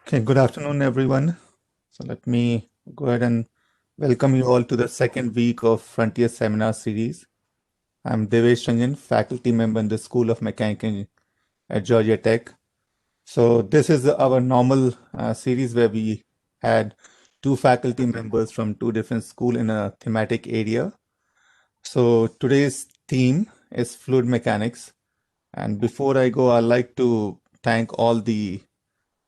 Okay, good afternoon, everyone. So let me go ahead and welcome you all to the second week of Frontier Seminar Series. I'm Devesh Ranjan, faculty member in the School of Mechanical at Georgia Tech. So this is our normal series where we had two faculty members from two different schools in a thematic area. So today's theme is fluid mechanics. And before I go, I'd like to thank all the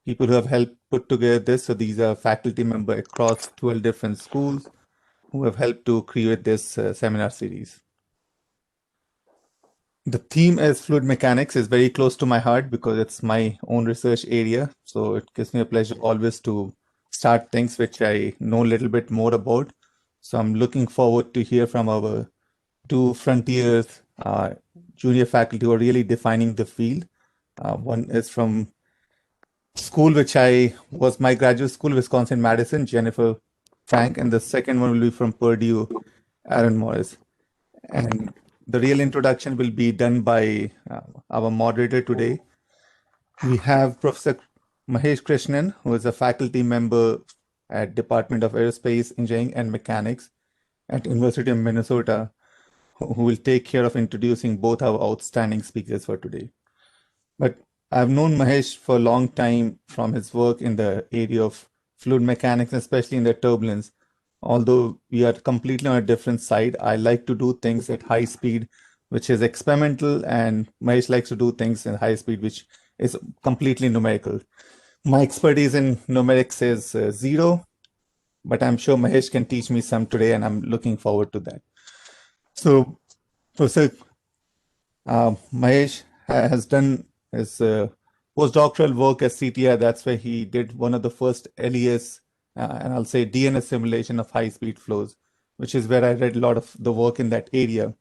people who have helped put together this. So these are faculty members across 12 different schools who have helped to create this seminar series. The theme as fluid mechanics is very close to my heart because it's my own research area. So it gives me a pleasure always to start things which I know a little bit more about. So I'm looking forward to hear from our two frontiers junior faculty who are really defining the field. One is from school which I was my graduate school, Wisconsin-Madison, Jennifer Franck, and the second one will be from Purdue, Aaron Morris. And the real introduction will be done by our moderator today. We have Professor Mahesh Krishnan, who is a faculty member at Department of Aerospace Engineering and Mechanics at University of Minnesota, who will take care of introducing both our outstanding speakers for today. But I've known Mahesh for a long time from his work in the area of fluid mechanics, especially in the turbulence. Although we are completely on a different side, I like to do things at high speed, which is experimental, and Mahesh likes to do things in high speed, which is completely numerical. My expertise in numerics is zero, but I'm sure Mahesh can teach me some today, and I'm looking forward to that. So, Professor Mahesh has done his postdoctoral work at CTI. That's where he did one of the first LES and I'll say DNS simulation of high-speed flows, which is where I read a lot of the work in that area.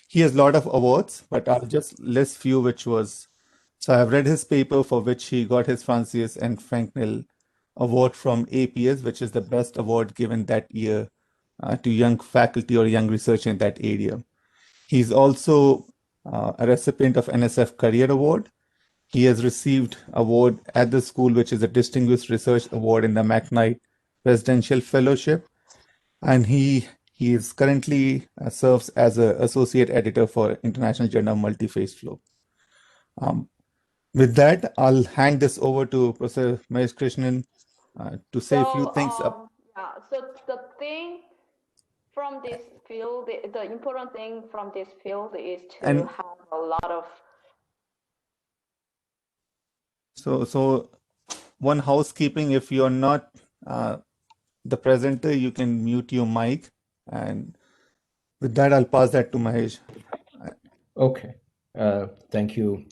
He has a lot of awards, but I'll just list few which was. So I've read his paper for which he got his Francis and Franknell award from APS, which is the best award given that year to young faculty or young research in that area. He's also a recipient of NSF Career Award. He has received award at the school, which is a Distinguished Research Award in the McKnight Presidential Fellowship, and he is currently serves as an associate editor for International Journal of Multi-Phase Flow. With that, I'll hand this over to Professor Mahesh Krishnan to say a few things. Yeah, so the thing from this field, the important thing from this field is to have a lot of. So one housekeeping, if you're not the presenter, you can mute your mic. And with that, I'll pass that to Mahesh. Okay. Thank you,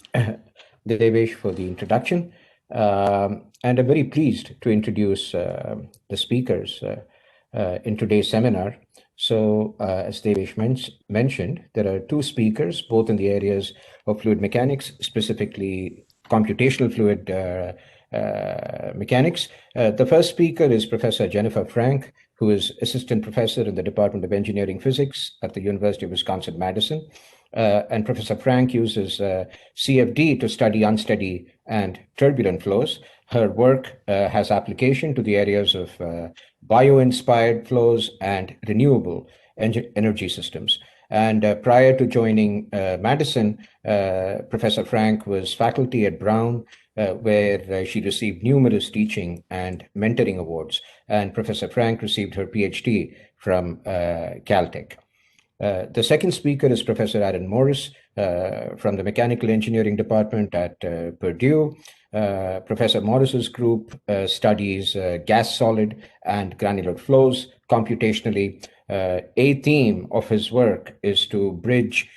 Devesh, for the introduction. And I'm very pleased to introduce the speakers in today's seminar. So as Devesh mentioned, there are two speakers, both in the areas of fluid mechanics, specifically computational fluid mechanics. The first speaker is Professor Jennifer Franck, who is assistant professor in the Department of Engineering Physics at the University of Wisconsin-Madison. And Professor Franck uses CFD to study unsteady and turbulent flows. Her work has application to the areas of bio-inspired flows and renewable energy systems. And prior to joining Madison, Professor Franck was faculty at Brown, where she received numerous teaching and mentoring awards. And Professor Franck received her PhD from Caltech. The second speaker is Professor Aaron Morris from the Mechanical Engineering Department at Purdue. Professor Morris's group studies gas-solid and granular flows computationally. A theme of his work is to bridge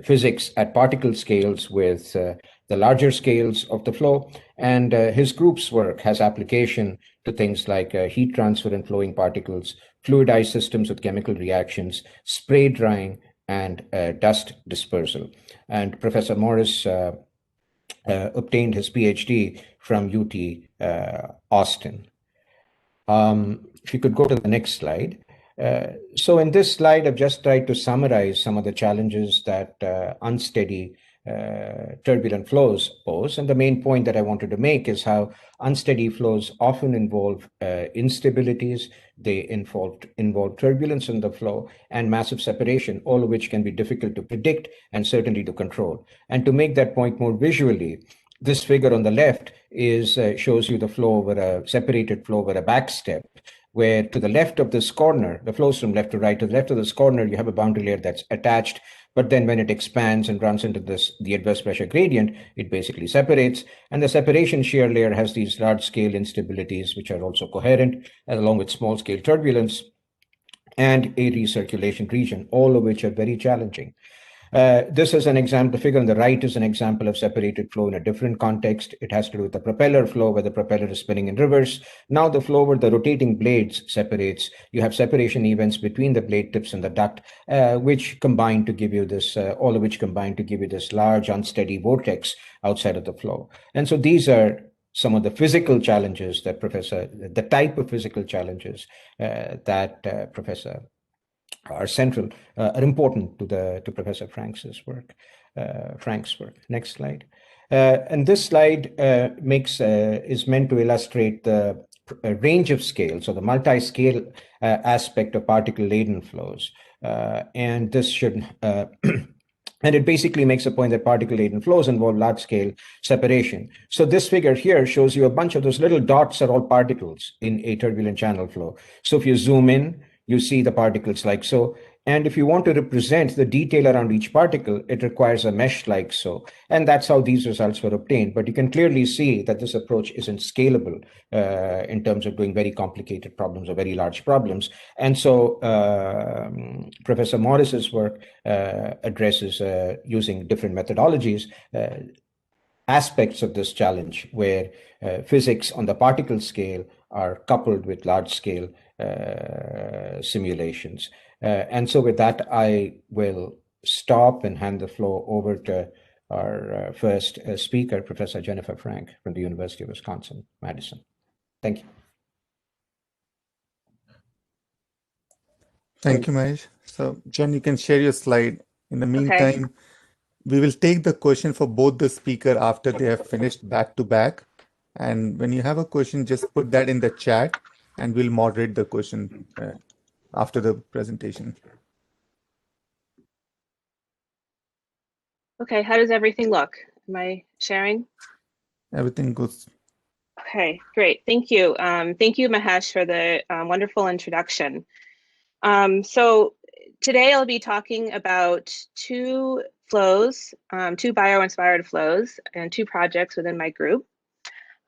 physics at particle scales with the larger scales of the flow, and his group's work has application to things like heat transfer and flowing particles, fluidized systems with chemical reactions, spray drying, and dust dispersal. And Professor Morris obtained his PhD from UT Austin. If you could go to the next slide. So in this slide, I've just tried to summarize some of the challenges that unsteady turbulent flows pose. And the main point that I wanted to make is how unsteady flows often involve instabilities. They involve turbulence in the flow and massive separation, all of which can be difficult to predict and certainly to control. And to make that point more visually, this figure on the left is shows you the flow over a separated flow over a back step, where to the left of this corner, the flows from left to right, to the left of this corner, you have a boundary layer that's attached, but then when it expands and runs into the adverse pressure gradient, it basically separates. And the separation shear layer has these large scale instabilities, which are also coherent, along with small scale turbulence and a recirculation region, all of which are very challenging. This is an example. The figure on the right is an example of separated flow in a different context. It has to do with the propeller flow, where the propeller is spinning in reverse. Now the flow where the rotating blades separates, you have separation events between the blade tips and the duct, which combine to give you this, all of which combine to give you this large unsteady vortex outside of the flow. And so these are some of the physical challenges that the type of physical challenges that Professor are central, are important to Professor Frank's work. Next slide. And this slide is meant to illustrate the range of scales, so the multi-scale aspect of particle-laden flows. And this should and it basically makes a point that particle-laden flows involve large-scale separation. So this figure here shows you a bunch of those little dots are all particles in a turbulent channel flow. So if you zoom in, you see the particles like so. And if you want to represent the detail around each particle, it requires a mesh like so. And that's how these results were obtained. But you can clearly see that this approach isn't scalable in terms of doing very complicated problems or very large problems. And so Professor Morris's work addresses using different methodologies aspects of this challenge, where physics on the particle scale are coupled with large scale simulations. And so with that, I will stop and hand the floor over to our first speaker, Professor Jennifer Franck from the University of Wisconsin-Madison. Thank you. Thank you, Mahesh. So, Jen, you can share your slide. In the meantime, we will take the question for both the speaker after they have finished back to back. And when you have a question, just put that in the chat and we'll moderate the question after the presentation. Okay, how does everything look? Am I sharing? Everything goes. Okay, great. Thank you. Thank you, Mahesh, for the wonderful introduction. So today I'll be talking about two flows, two bio-inspired flows, and two projects within my group.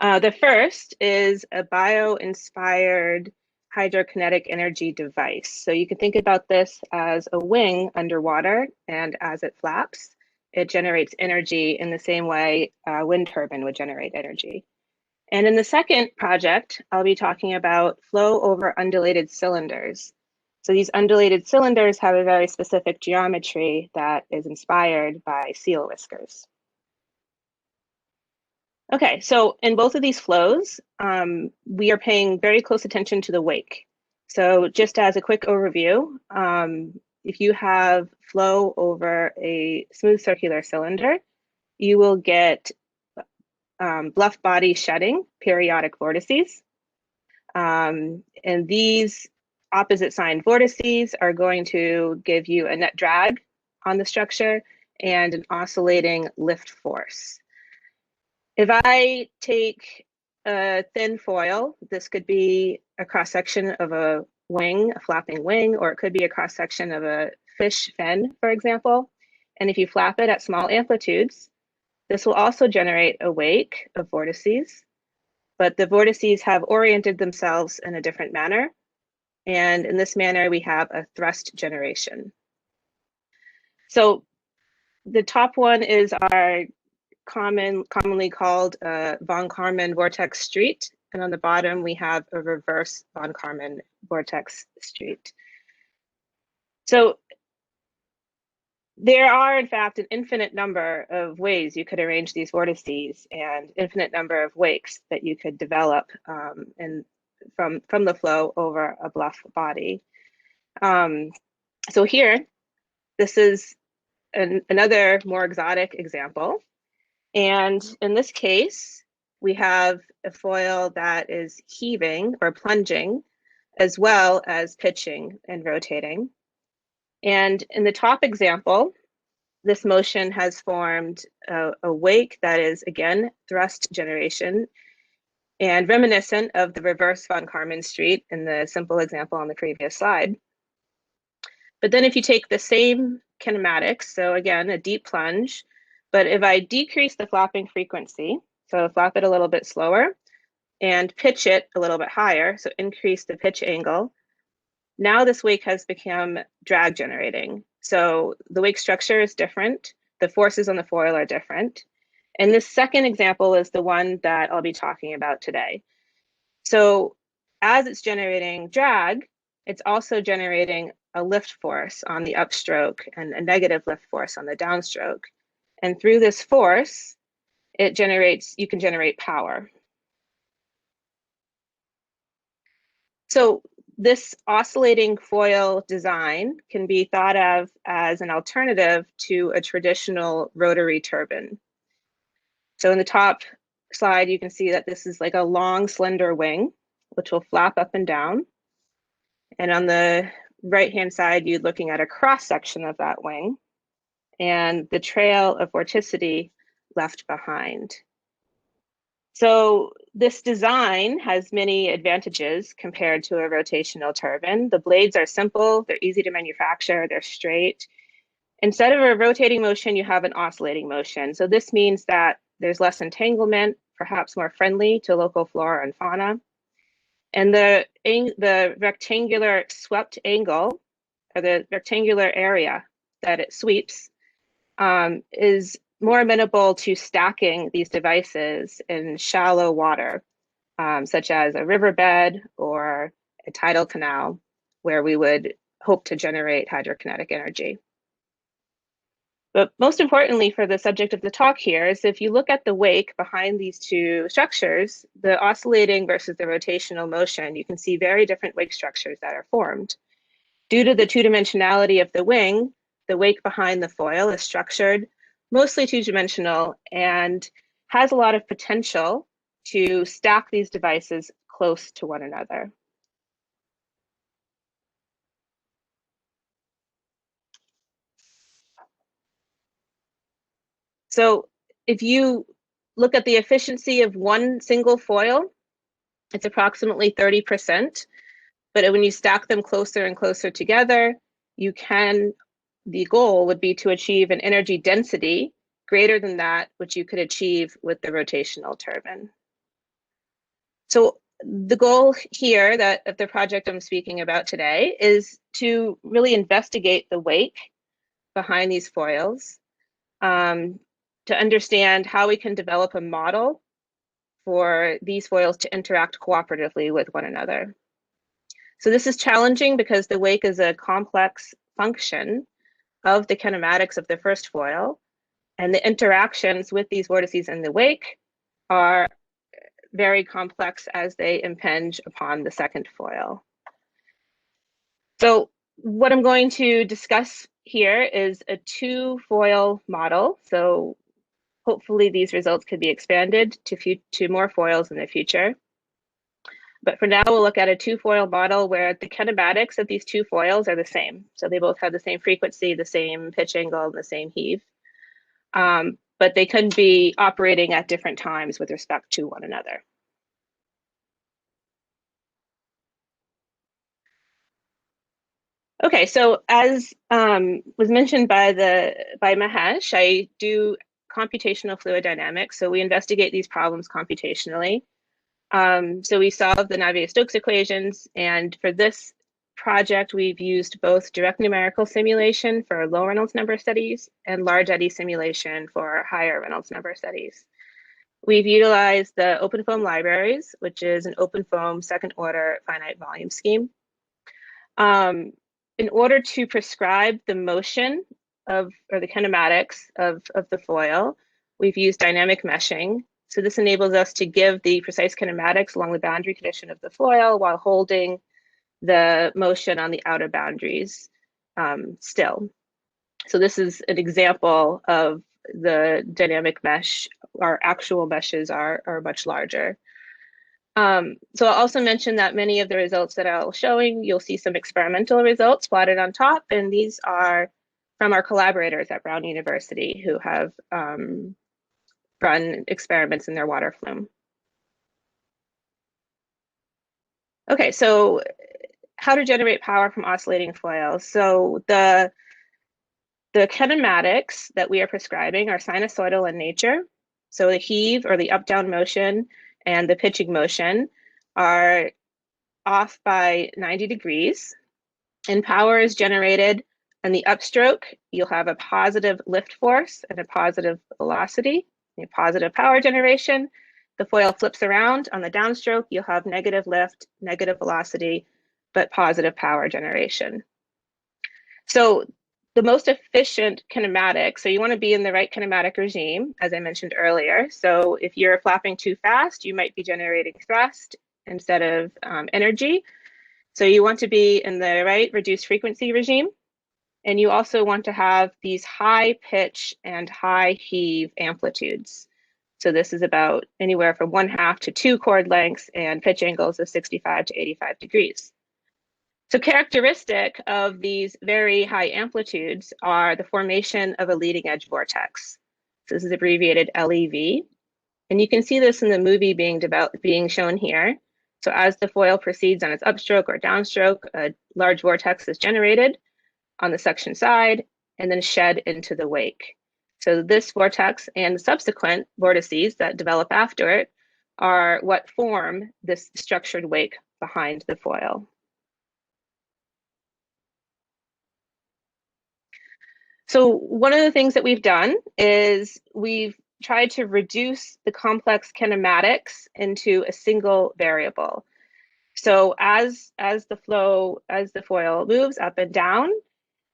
The first is a bio-inspired hydrokinetic energy device. So you can think about this as a wing underwater, and as it flaps, it generates energy in the same way a wind turbine would generate energy. And in the second project, I'll be talking about flow over undulated cylinders. So these undulated cylinders have a very specific geometry that is inspired by seal whiskers. Okay, so in both of these flows, we are paying very close attention to the wake. So just as a quick overview, if you have flow over a smooth circular cylinder, you will get bluff body shedding, periodic vortices. And these opposite sign vortices are going to give you a net drag on the structure and an oscillating lift force. If I take a thin foil, this could be a cross-section of a wing, a flapping wing, or it could be a cross-section of a fish fin, for example. And if you flap it at small amplitudes, this will also generate a wake of vortices, but the vortices have oriented themselves in a different manner. And in this manner, we have a thrust generation. So the top one is our commonly called von Karman vortex street. And on the bottom, we have a reverse von Karman vortex street. So there are, in fact, an infinite number of ways you could arrange these vortices and infinite number of wakes that you could develop from the flow over a bluff body. So here, this is another more exotic example. And in this case, we have a foil that is heaving or plunging, as well as pitching and rotating. And in the top example, this motion has formed a wake that is, again, thrust generation and reminiscent of the reverse von Karman street in the simple example on the previous slide. But then if you take the same kinematics, so again, a deep plunge, but if I decrease the flapping frequency, so flap it a little bit slower and pitch it a little bit higher, so increase the pitch angle, now this wake has become drag generating. So the wake structure is different. The forces on the foil are different. And this second example is the one that I'll be talking about today. So as it's generating drag, it's also generating a lift force on the upstroke and a negative lift force on the downstroke. And through this force, you can generate power. So this oscillating foil design can be thought of as an alternative to a traditional rotary turbine. So in the top slide, you can see that this is like a long, slender wing, which will flap up and down. And on the right-hand side, you're looking at a cross-section of that wing and the trail of vorticity left behind. So this design has many advantages compared to a rotational turbine. The blades are simple, they're easy to manufacture, they're straight. Instead of a rotating motion, you have an oscillating motion. So this means that there's less entanglement, perhaps more friendly to local flora and fauna. And the rectangular swept angle, or the rectangular area that it sweeps, is more amenable to stacking these devices in shallow water, such as a riverbed or a tidal canal, where we would hope to generate hydrokinetic energy. But most importantly for the subject of the talk here is if you look at the wake behind these two structures, the oscillating versus the rotational motion, you can see very different wake structures that are formed. Due to the two-dimensionality of the wing, the wake behind the foil is structured mostly two-dimensional and has a lot of potential to stack these devices close to one another. So if you look at the efficiency of one single foil, it's approximately 30%. But when you stack them closer and closer together, the goal would be to achieve an energy density greater than that which you could achieve with the rotational turbine. So the goal here of the project I'm speaking about today is to really investigate the wake behind these foils, to understand how we can develop a model for these foils to interact cooperatively with one another. So this is challenging because the wake is a complex function of the kinematics of the first foil, and the interactions with these vortices in the wake are very complex as they impinge upon the second foil. So what I'm going to discuss here is a two-foil model. So hopefully these results could be expanded to more foils in the future. But for now, we'll look at a two-foil model where the kinematics of these two foils are the same. So they both have the same frequency, the same pitch angle, and the same heave. But they could be operating at different times with respect to one another. Okay, so as was mentioned by Mahesh, I do computational fluid dynamics. So we investigate these problems computationally. So we solve the Navier-Stokes equations, and for this project, we've used both direct numerical simulation for low Reynolds number studies and large eddy simulation for higher Reynolds number studies. We've utilized the OpenFOAM libraries, which is an OpenFOAM second order finite volume scheme. In order to prescribe the motion or the kinematics of the foil, we've used dynamic meshing. So this enables us to give the precise kinematics along the boundary condition of the foil while holding the motion on the outer boundaries still. So this is an example of the dynamic mesh. Our actual meshes are much larger. So I'll also mention that many of the results that I'll showing, you'll see some experimental results plotted on top, and these are from our collaborators at Brown University who have run experiments in their water flume. Okay, so how to generate power from oscillating foils. So the kinematics that we are prescribing are sinusoidal in nature. So the heave or the up-down motion and the pitching motion are off by 90 degrees, and power is generated on the upstroke. You'll have a positive lift force and a positive velocity, a positive power generation. The foil flips around. On the downstroke, you'll have negative lift, negative velocity, but positive power generation. So the most efficient kinematic, so you want to be in the right kinematic regime, as I mentioned earlier. So if you're flapping too fast, you might be generating thrust instead of energy. So you want to be in the right reduced frequency regime. And you also want to have these high pitch and high heave amplitudes. So this is about anywhere from 1/2 to 2 chord lengths and pitch angles of 65 to 85 degrees. So characteristic of these very high amplitudes are the formation of a leading edge vortex. So this is abbreviated LEV. And you can see this in the movie being shown here. So as the foil proceeds on its upstroke or downstroke, a large vortex is generated on the suction side and then shed into the wake. So this vortex and subsequent vortices that develop after it are what form this structured wake behind the foil. So one of the things that we've done is we've tried to reduce the complex kinematics into a single variable. So as the foil moves up and down,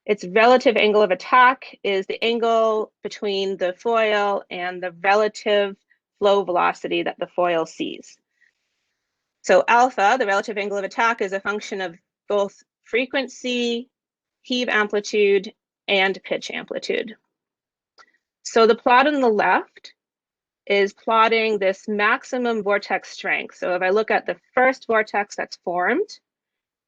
its relative angle of attack is the angle between the foil and the relative flow velocity that the foil sees. So alpha, the relative angle of attack, is a function of both frequency, heave amplitude, and pitch amplitude. So the plot on the left is plotting this maximum vortex strength. So if I look at the first vortex that's formed,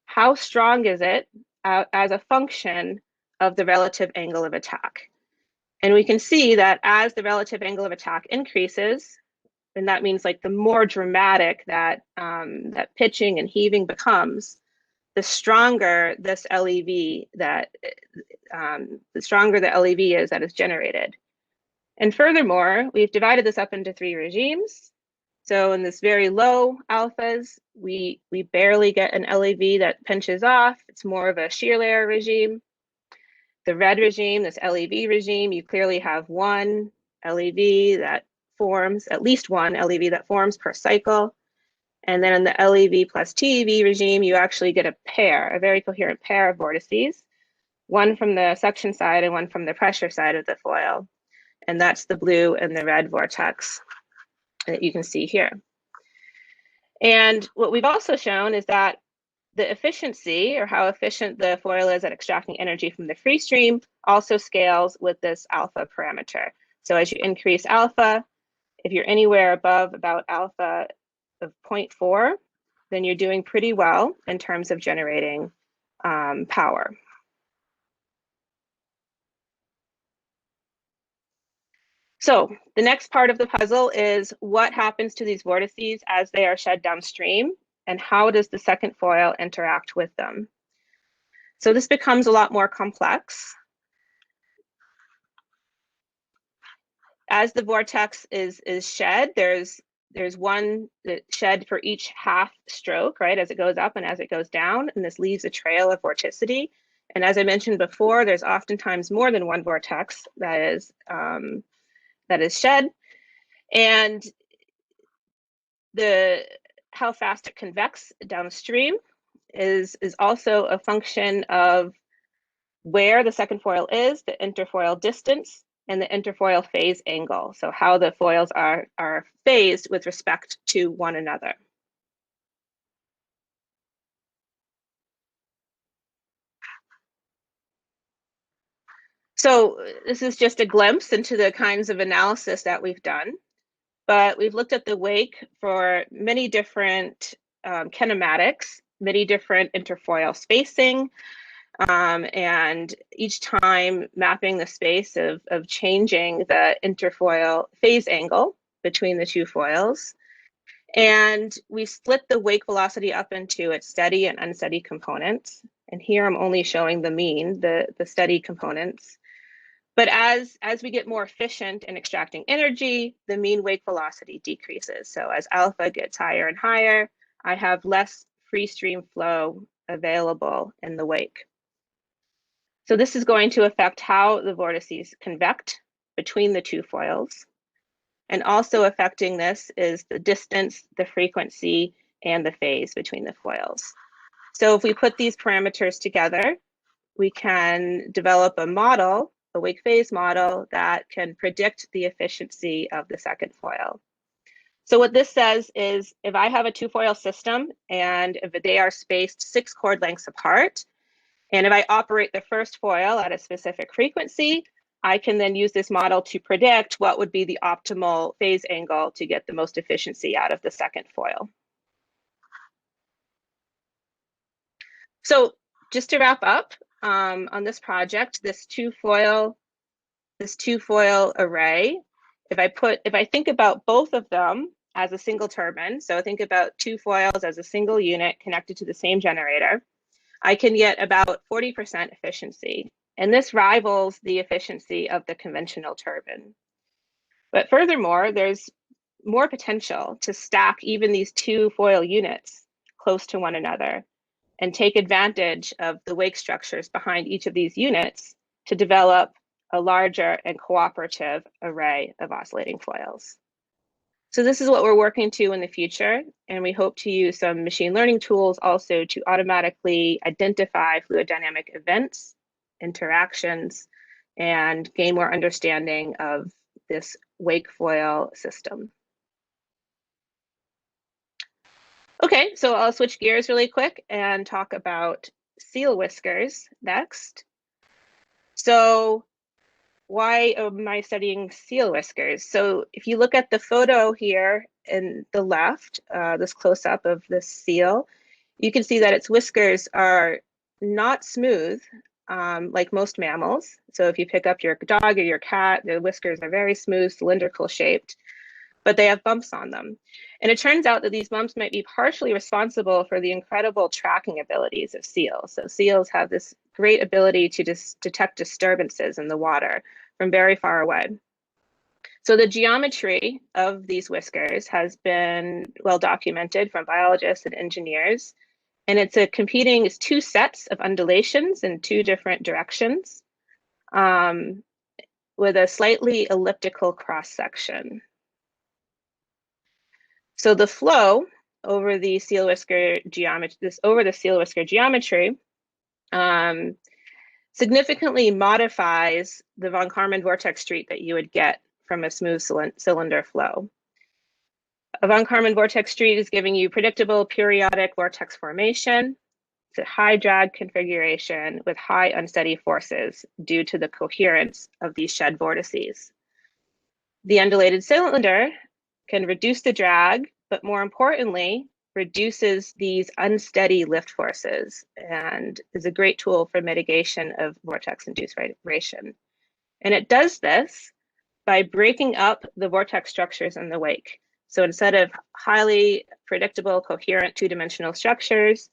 how strong is it as a function of the relative angle of attack? And we can see that as the relative angle of attack increases, and that means like the more dramatic that that pitching and heaving becomes, the stronger this LEV the stronger the LEV is that is generated. And furthermore, we've divided this up into 3 regimes. So in this very low alphas, we barely get an LEV that pinches off. It's more of a shear layer regime. The red regime, this LEV regime, you clearly have one LEV that forms, at least one LEV that forms per cycle. And then in the LEV plus TEV regime, you actually get a pair, a very coherent pair of vortices, one from the suction side and one from the pressure side of the foil. And that's the blue and the red vortex that you can see here. And what we've also shown is that the efficiency, or how efficient the foil is at extracting energy from the free stream, also scales with this alpha parameter. So as you increase alpha, if you're anywhere above about alpha of 0.4, then you're doing pretty well in terms of generating power. So the next part of the puzzle is what happens to these vortices as they are shed downstream, and how does the second foil interact with them? So this becomes a lot more complex. As the vortex is shed, there's one shed for each half stroke, right, as it goes up and as it goes down, and this leaves a trail of vorticity. And as I mentioned before, there's oftentimes more than one vortex that is shed. And how fast it convects downstream is also a function of where the second foil is, the interfoil distance, and the interfoil phase angle. So how the foils are phased with respect to one another. So this is just a glimpse into the kinds of analysis that we've done, but we've looked at the wake for many different kinematics, many different interfoil spacing, and each time mapping the space of changing the interfoil phase angle between the two foils. And we split the wake velocity up into its steady and unsteady components. And here I'm only showing the mean, the steady components. But as we get more efficient in extracting energy, the mean wake velocity decreases. So as alpha gets higher and higher, I have less free stream flow available in the wake. So this is going to affect how the vortices convect between the two foils. And also affecting this is the distance, the frequency, and the phase between the foils. So if we put these parameters together, we can develop a model, a wake phase model, that can predict the efficiency of the second foil. So what this says is, if I have a two-foil system and if they are spaced 6 chord lengths apart, and if I operate the first foil at a specific frequency, I can then use this model to predict what would be the optimal phase angle to get the most efficiency out of the second foil. So just to wrap up on this project, this two-foil array, if I think about both of them as a single turbine, so think about two foils as a single unit connected to the same generator, I can get about 40% efficiency. And this rivals the efficiency of the conventional turbine. But furthermore, there's more potential to stack even these two foil units close to one another and take advantage of the wake structures behind each of these units to develop a larger and cooperative array of oscillating foils. So this is what we're working to in the future, and we hope to use some machine learning tools also to automatically identify fluid dynamic events, interactions, and gain more understanding of this wake foil system. Okay, so I'll switch gears really quick and talk about seal whiskers next. So why am I studying seal whiskers? So if you look at the photo here in the left, this close-up of this seal, you can see that its whiskers are not smooth like most mammals. So if you pick up your dog or your cat, the whiskers are very smooth, cylindrical shaped, but they have bumps on them. And it turns out that these bumps might be partially responsible for the incredible tracking abilities of seals. So seals have this great ability to detect disturbances in the water from very far away. So the geometry of these whiskers has been well documented from biologists and engineers. And it's two sets of undulations in two different directions with a slightly elliptical cross section. So the flow over the seal whisker geometry, significantly modifies the von Karman vortex street that you would get from a smooth cylinder flow. A von Karman vortex street is giving you predictable periodic vortex formation. It's a high drag configuration with high unsteady forces due to the coherence of these shed vortices. The undulated cylinder can reduce the drag, but more importantly, reduces these unsteady lift forces and is a great tool for mitigation of vortex-induced vibration. And it does this by breaking up the vortex structures in the wake. So instead of highly predictable, coherent two-dimensional structures,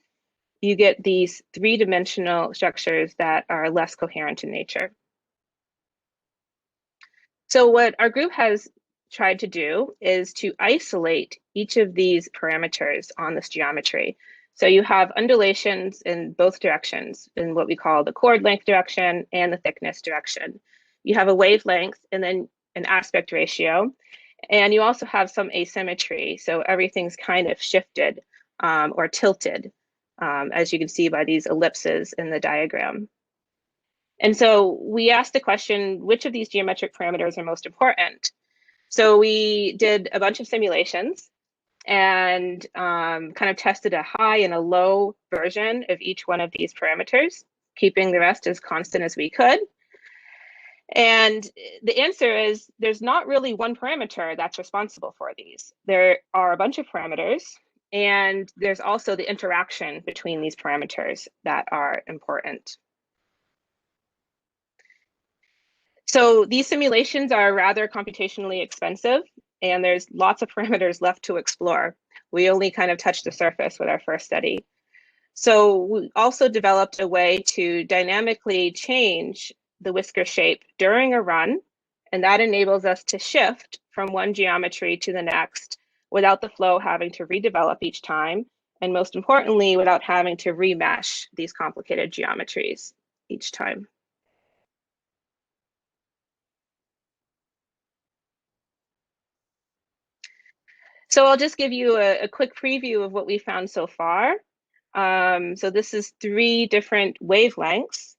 you get these three-dimensional structures that are less coherent in nature. So what our group has tried to do is to isolate each of these parameters on this geometry. So you have undulations in both directions, in what we call the chord length direction and the thickness direction. You have a wavelength and then an aspect ratio, and you also have some asymmetry. So everything's kind of shifted or tilted, as you can see by these ellipses in the diagram. And so we asked the question, which of these geometric parameters are most important? So we did a bunch of simulations and kind of tested a high and a low version of each one of these parameters, keeping the rest as constant as we could. And the answer is there's not really one parameter that's responsible for these. There are a bunch of parameters, and there's also the interaction between these parameters that are important. So these simulations are rather computationally expensive, and there's lots of parameters left to explore. We only kind of touched the surface with our first study. So we also developed a way to dynamically change the whisker shape during a run, and that enables us to shift from one geometry to the next without the flow having to redevelop each time, and most importantly, without having to remesh these complicated geometries each time. So I'll just give you a quick preview of what we found so far. So this is 3 different wavelengths.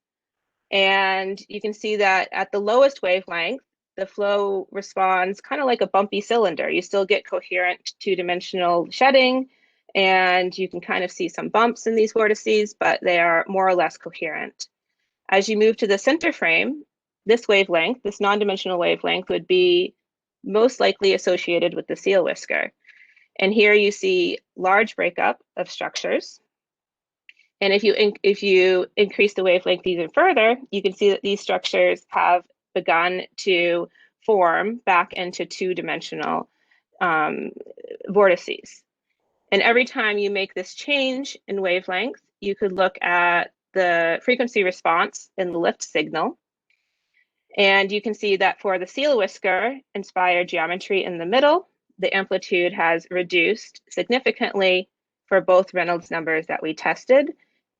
And you can see that at the lowest wavelength, the flow responds kind of like a bumpy cylinder. You still get coherent 2-dimensional shedding, and you can kind of see some bumps in these vortices, but they are more or less coherent. As you move to the center frame, this wavelength, this non-dimensional wavelength, would be most likely associated with the seal whisker. And here you see large breakup of structures. And if you increase the wavelength even further, you can see that these structures have begun to form back into 2-dimensional vortices. And every time you make this change in wavelength, you could look at the frequency response in the lift signal. And you can see that for the seal whisker inspired geometry in the middle, the amplitude has reduced significantly for both Reynolds numbers that we tested.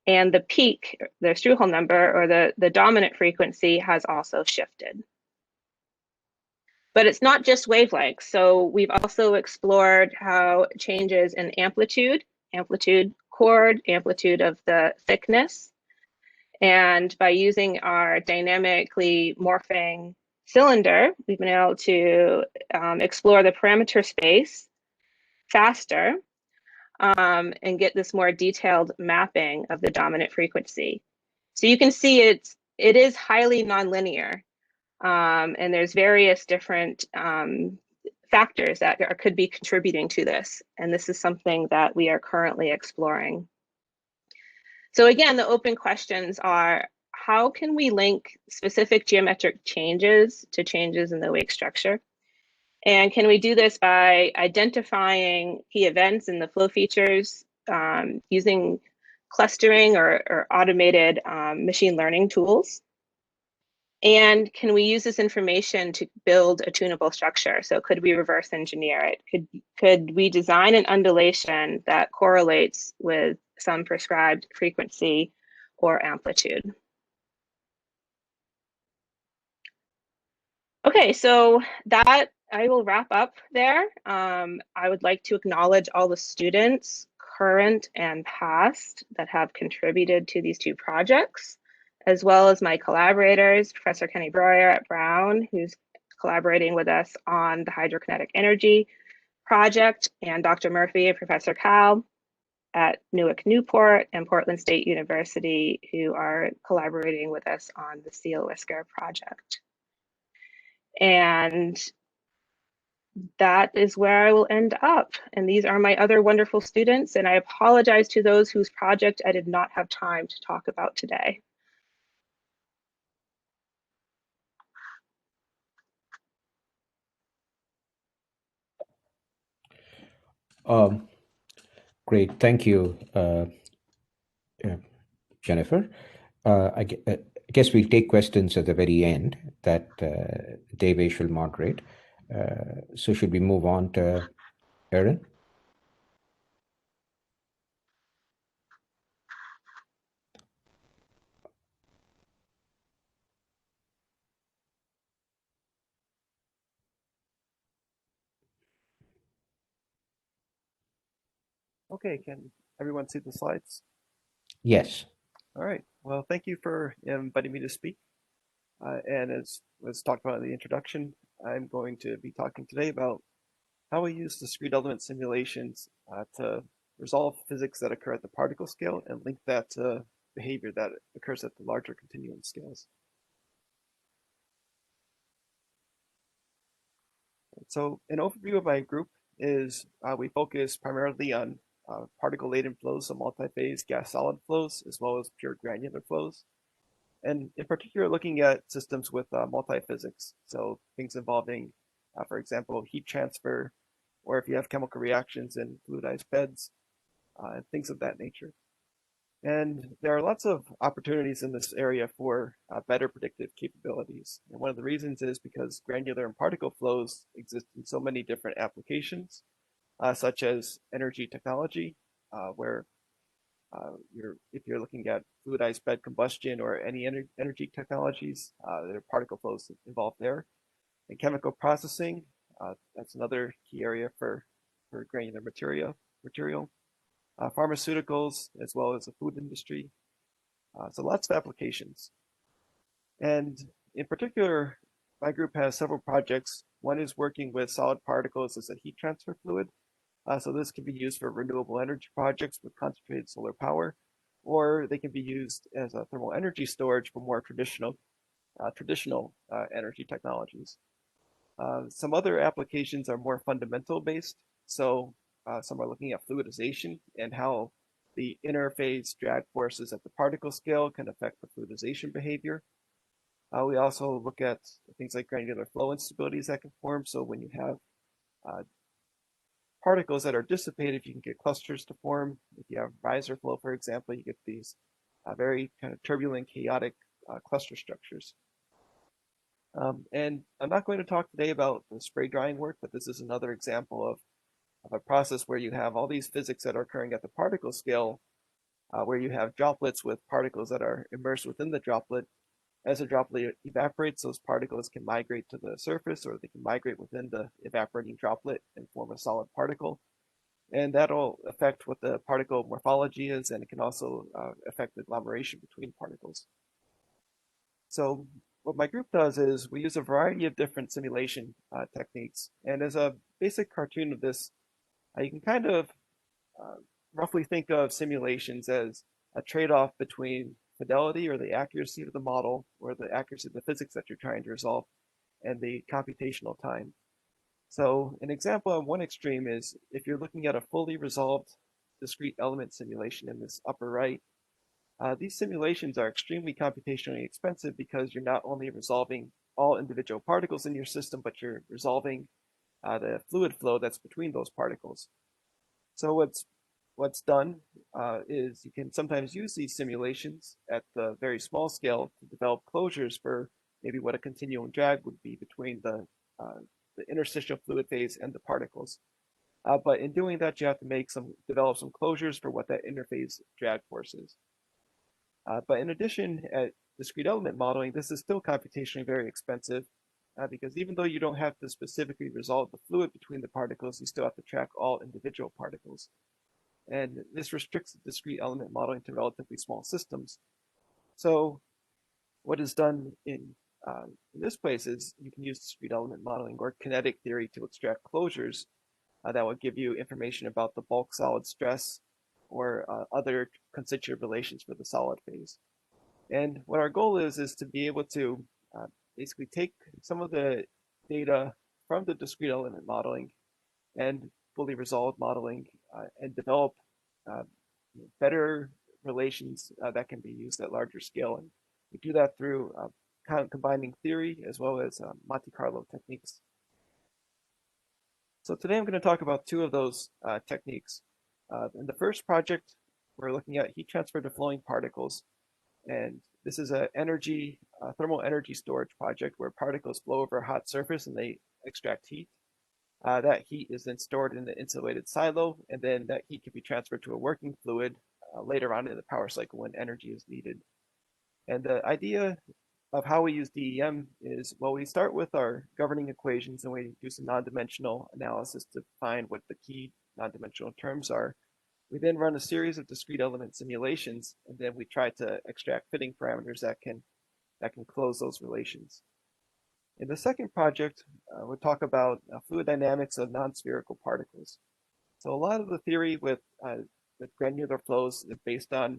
And the peak, the Struhel number, or the dominant frequency, has also shifted. But it's not just wavelengths. So we've also explored how changes in amplitude chord, amplitude of the thickness. And by using our dynamically morphing cylinder, we've been able to explore the parameter space faster and get this more detailed mapping of the dominant frequency. So you can see it is highly nonlinear, and there's various different factors that could be contributing to this. And this is something that we are currently exploring. So again, the open questions are, how can we link specific geometric changes to changes in the wake structure? And can we do this by identifying key events in the flow features using clustering or automated machine learning tools? And can we use this information to build a tunable structure? So could we reverse engineer it? Could we design an undulation that correlates with some prescribed frequency or amplitude? Okay, so that I will wrap up there. I would like to acknowledge all the students, current and past, that have contributed to these 2 projects, as well as my collaborators, Professor Kenny Breuer at Brown, who's collaborating with us on the hydrokinetic energy project, and Dr. Murphy and Professor Cal at Newark Newport and Portland State University, who are collaborating with us on the seal whisker project. And that is where I will end up. And these are my other wonderful students. And I apologize to those whose project I did not have time to talk about today. Great, thank you, Jennifer. I guess we'll take questions at the very end that Devesh will moderate. So should we move on to Aaron? Okay, can everyone see the slides? Yes. All right, well, thank you for inviting me to speak. And as was talked about in the introduction, I'm going to be talking today about how we use discrete element simulations to resolve physics that occur at the particle scale and link that to behavior that occurs at the larger continuum scales. So an overview of my group is we focus primarily on particle-laden flows, so multi-phase gas-solid flows, as well as pure granular flows. And in particular, looking at systems with multi-physics, so things involving, for example, heat transfer, or if you have chemical reactions in fluidized beds, and things of that nature. And there are lots of opportunities in this area for better predictive capabilities. And one of the reasons is because granular and particle flows exist in so many different applications, such as energy technology, where if you're looking at fluidized bed combustion or any energy technologies, there are particle flows involved there. And chemical processing, that's another key area for granular material. Pharmaceuticals, as well as the food industry. So lots of applications. And in particular, my group has several projects. One is working with solid particles as a heat transfer fluid. So this can be used for renewable energy projects with concentrated solar power, or they can be used as a thermal energy storage for more traditional energy technologies. Some other applications are more fundamental based. So some are looking at fluidization and how the interface drag forces at the particle scale can affect the fluidization behavior. We also look at things like granular flow instabilities that can form. So when you have particles that are dissipated, you can get clusters to form. If you have riser flow, for example, you get these very kind of turbulent, chaotic cluster structures. And I'm not going to talk today about the spray drying work, but this is another example of a process where you have all these physics that are occurring at the particle scale, where you have droplets with particles that are immersed within the droplet. As a droplet evaporates, those particles can migrate to the surface, or they can migrate within the evaporating droplet and form a solid particle. And that'll affect what the particle morphology is, and it can also affect the agglomeration between particles. So what my group does is we use a variety of different simulation techniques. And as a basic cartoon of this, you can kind of roughly think of simulations as a trade-off between fidelity or the accuracy of the model or the accuracy of the physics that you're trying to resolve and the computational time. So an example on one extreme is if you're looking at a fully resolved discrete element simulation in this upper right, these simulations are extremely computationally expensive because you're not only resolving all individual particles in your system, but you're resolving the fluid flow that's between those particles. So what's done is you can sometimes use these simulations at the very small scale to develop closures for maybe what a continuum drag would be between the interstitial fluid phase and the particles. But in doing that, you have to develop some closures for what that interface drag force is. But in addition, at discrete element modeling, this is still computationally very expensive because even though you don't have to specifically resolve the fluid between the particles, you still have to track all individual particles. And this restricts discrete element modeling to relatively small systems. So what is done in this place is you can use discrete element modeling or kinetic theory to extract closures that will give you information about the bulk solid stress or other constitutive relations for the solid phase. And what our goal is to be able to basically take some of the data from the discrete element modeling and fully resolved modeling and develop better relations that can be used at larger scale. And we do that through kind of combining theory as well as Monte Carlo techniques. So today I'm going to talk about two of those techniques. In the first project, we're looking at heat transfer to flowing particles. And this is a thermal energy storage project where particles flow over a hot surface and they extract heat. That heat is then stored in the insulated silo, and then that heat can be transferred to a working fluid later on in the power cycle when energy is needed. And the idea of how we use DEM is, well, we start with our governing equations and we do some non-dimensional analysis to find what the key non-dimensional terms are. We then run a series of discrete element simulations, and then we try to extract fitting parameters that can close those relations. In the second project, we'll talk about fluid dynamics of non-spherical particles. So a lot of the theory with granular flows is based on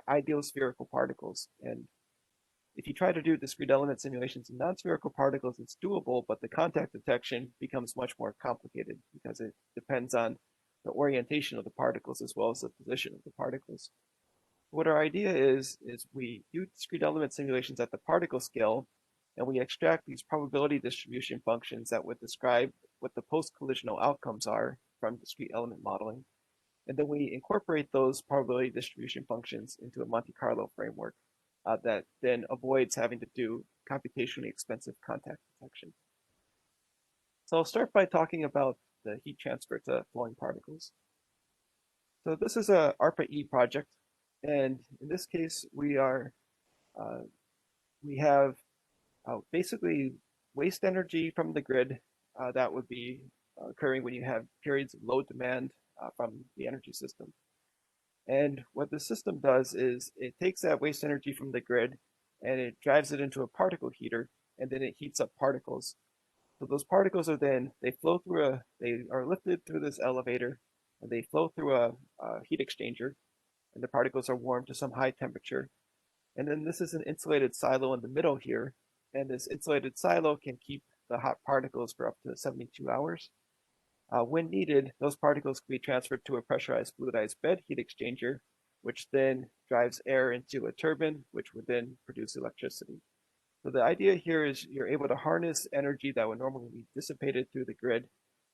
ideal spherical particles. And if you try to do discrete element simulations in non-spherical particles, it's doable, but the contact detection becomes much more complicated because it depends on the orientation of the particles as well as the position of the particles. What our idea is we do discrete element simulations at the particle scale, and we extract these probability distribution functions that would describe what the post-collisional outcomes are from discrete element modeling. And then we incorporate those probability distribution functions into a Monte Carlo framework that then avoids having to do computationally expensive contact detection. So I'll start by talking about the heat transfer to flowing particles. So this is a ARPA-E project, and in this case we have basically waste energy from the grid that would be occurring when you have periods of low demand from the energy system. And what the system does is it takes that waste energy from the grid and it drives it into a particle heater, and then it heats up particles. So those particles are then, they are lifted through this elevator, and they flow through a heat exchanger, and the particles are warmed to some high temperature. And then this is an insulated silo in the middle here, and this insulated silo can keep the hot particles for up to 72 hours. When needed, those particles can be transferred to a pressurized fluidized bed heat exchanger, which then drives air into a turbine, which would then produce electricity. So the idea here is you're able to harness energy that would normally be dissipated through the grid,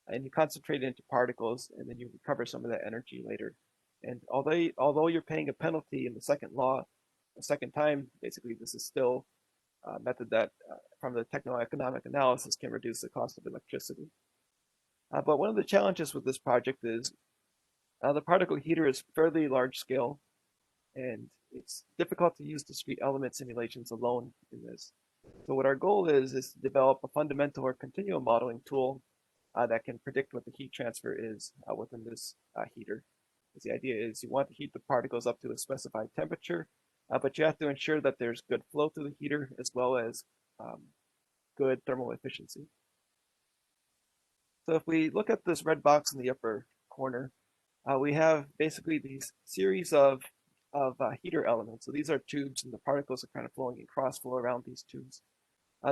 and you concentrate it into particles, and then you recover some of that energy later. And although you're paying a penalty in the second law, the second time, basically this is still a method that, from the techno-economic analysis, can reduce the cost of electricity. But one of the challenges with this project is the particle heater is fairly large scale, and it's difficult to use discrete element simulations alone in this. So what our goal is to develop a fundamental or continuum modeling tool that can predict what the heat transfer is within this heater. Because the idea is you want to heat the particles up to a specified temperature, but you have to ensure that there's good flow through the heater as well as good thermal efficiency. So if we look at this red box in the upper corner, we have basically these series of heater elements. So these are tubes, and the particles are kind of flowing in cross flow around these tubes.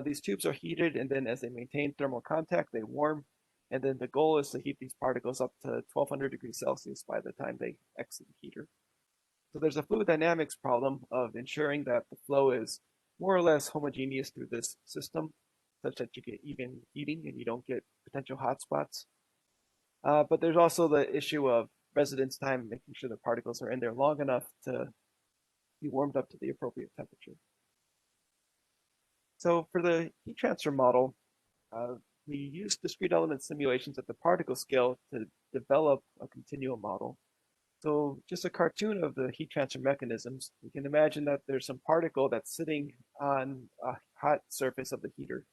These tubes are heated, and then as they maintain thermal contact, they warm. And then the goal is to heat these particles up to 1200 degrees Celsius by the time they exit the heater. So there's a fluid dynamics problem of ensuring that the flow is more or less homogeneous through this system, such that you get even heating and you don't get potential hotspots. But there's also the issue of residence time, making sure the particles are in there long enough to be warmed up to the appropriate temperature. So for the heat transfer model, we use discrete element simulations at the particle scale to develop a continuum model. So just a cartoon of the heat transfer mechanisms, you can imagine that there's some particle that's sitting on a hot surface of the heater.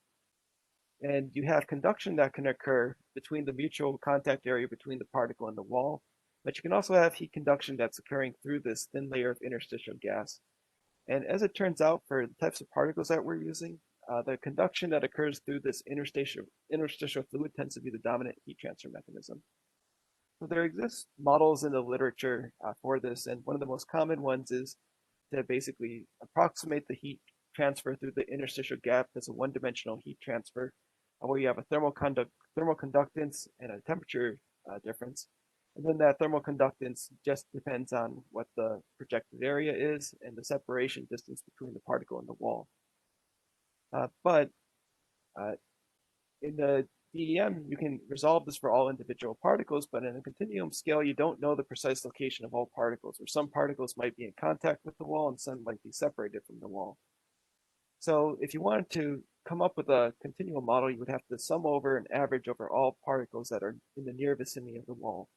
And you have conduction that can occur between the mutual contact area between the particle and the wall, but you can also have heat conduction that's occurring through this thin layer of interstitial gas. And as it turns out, for the types of particles that we're using, the conduction that occurs through this interstitial fluid tends to be the dominant heat transfer mechanism. So there exist models in the literature for this, and one of the most common ones is to basically approximate the heat transfer through the interstitial gap as a one-dimensional heat transfer, where you have a thermal conductance and a temperature difference. And then that thermal conductance just depends on what the projected area is and the separation distance between the particle and the wall. But in the DEM, you can resolve this for all individual particles, but in a continuum scale, you don't know the precise location of all particles, or some particles might be in contact with the wall and some might be separated from the wall. So if you wanted to come up with a continuum model, you would have to sum over an average over all particles that are in the near vicinity of the wall.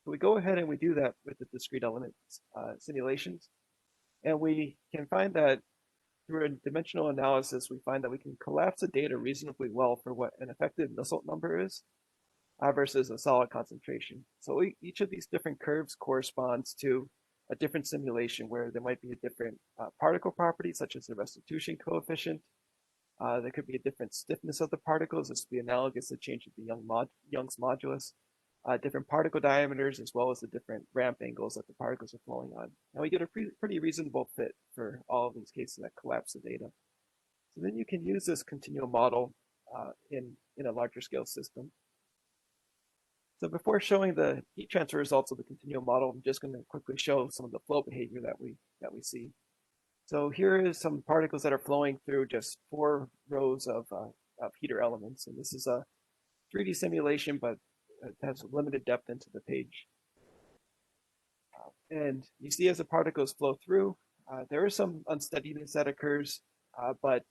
So we go ahead and we do that with the discrete element simulations. And we can find that through a dimensional analysis, we find that we can collapse the data reasonably well for what an effective Nusselt number is versus a solid concentration. So each of these different curves corresponds to a different simulation where there might be a different particle property, such as the restitution coefficient. There could be a different stiffness of the particles. This would be analogous to change of the Young's modulus. Different particle diameters, as well as the different ramp angles that the particles are flowing on. Now we get a pretty reasonable fit for all of these cases that collapse the data. So then you can use this continuum model in a larger scale system. So before showing the heat transfer results of the continuum model, I'm just going to quickly show some of the flow behavior that we see. So here is some particles that are flowing through just 4 rows of heater elements, and this is a 3D simulation, but it has limited depth into the page. And you see as the particles flow through, there is some unsteadiness that occurs, but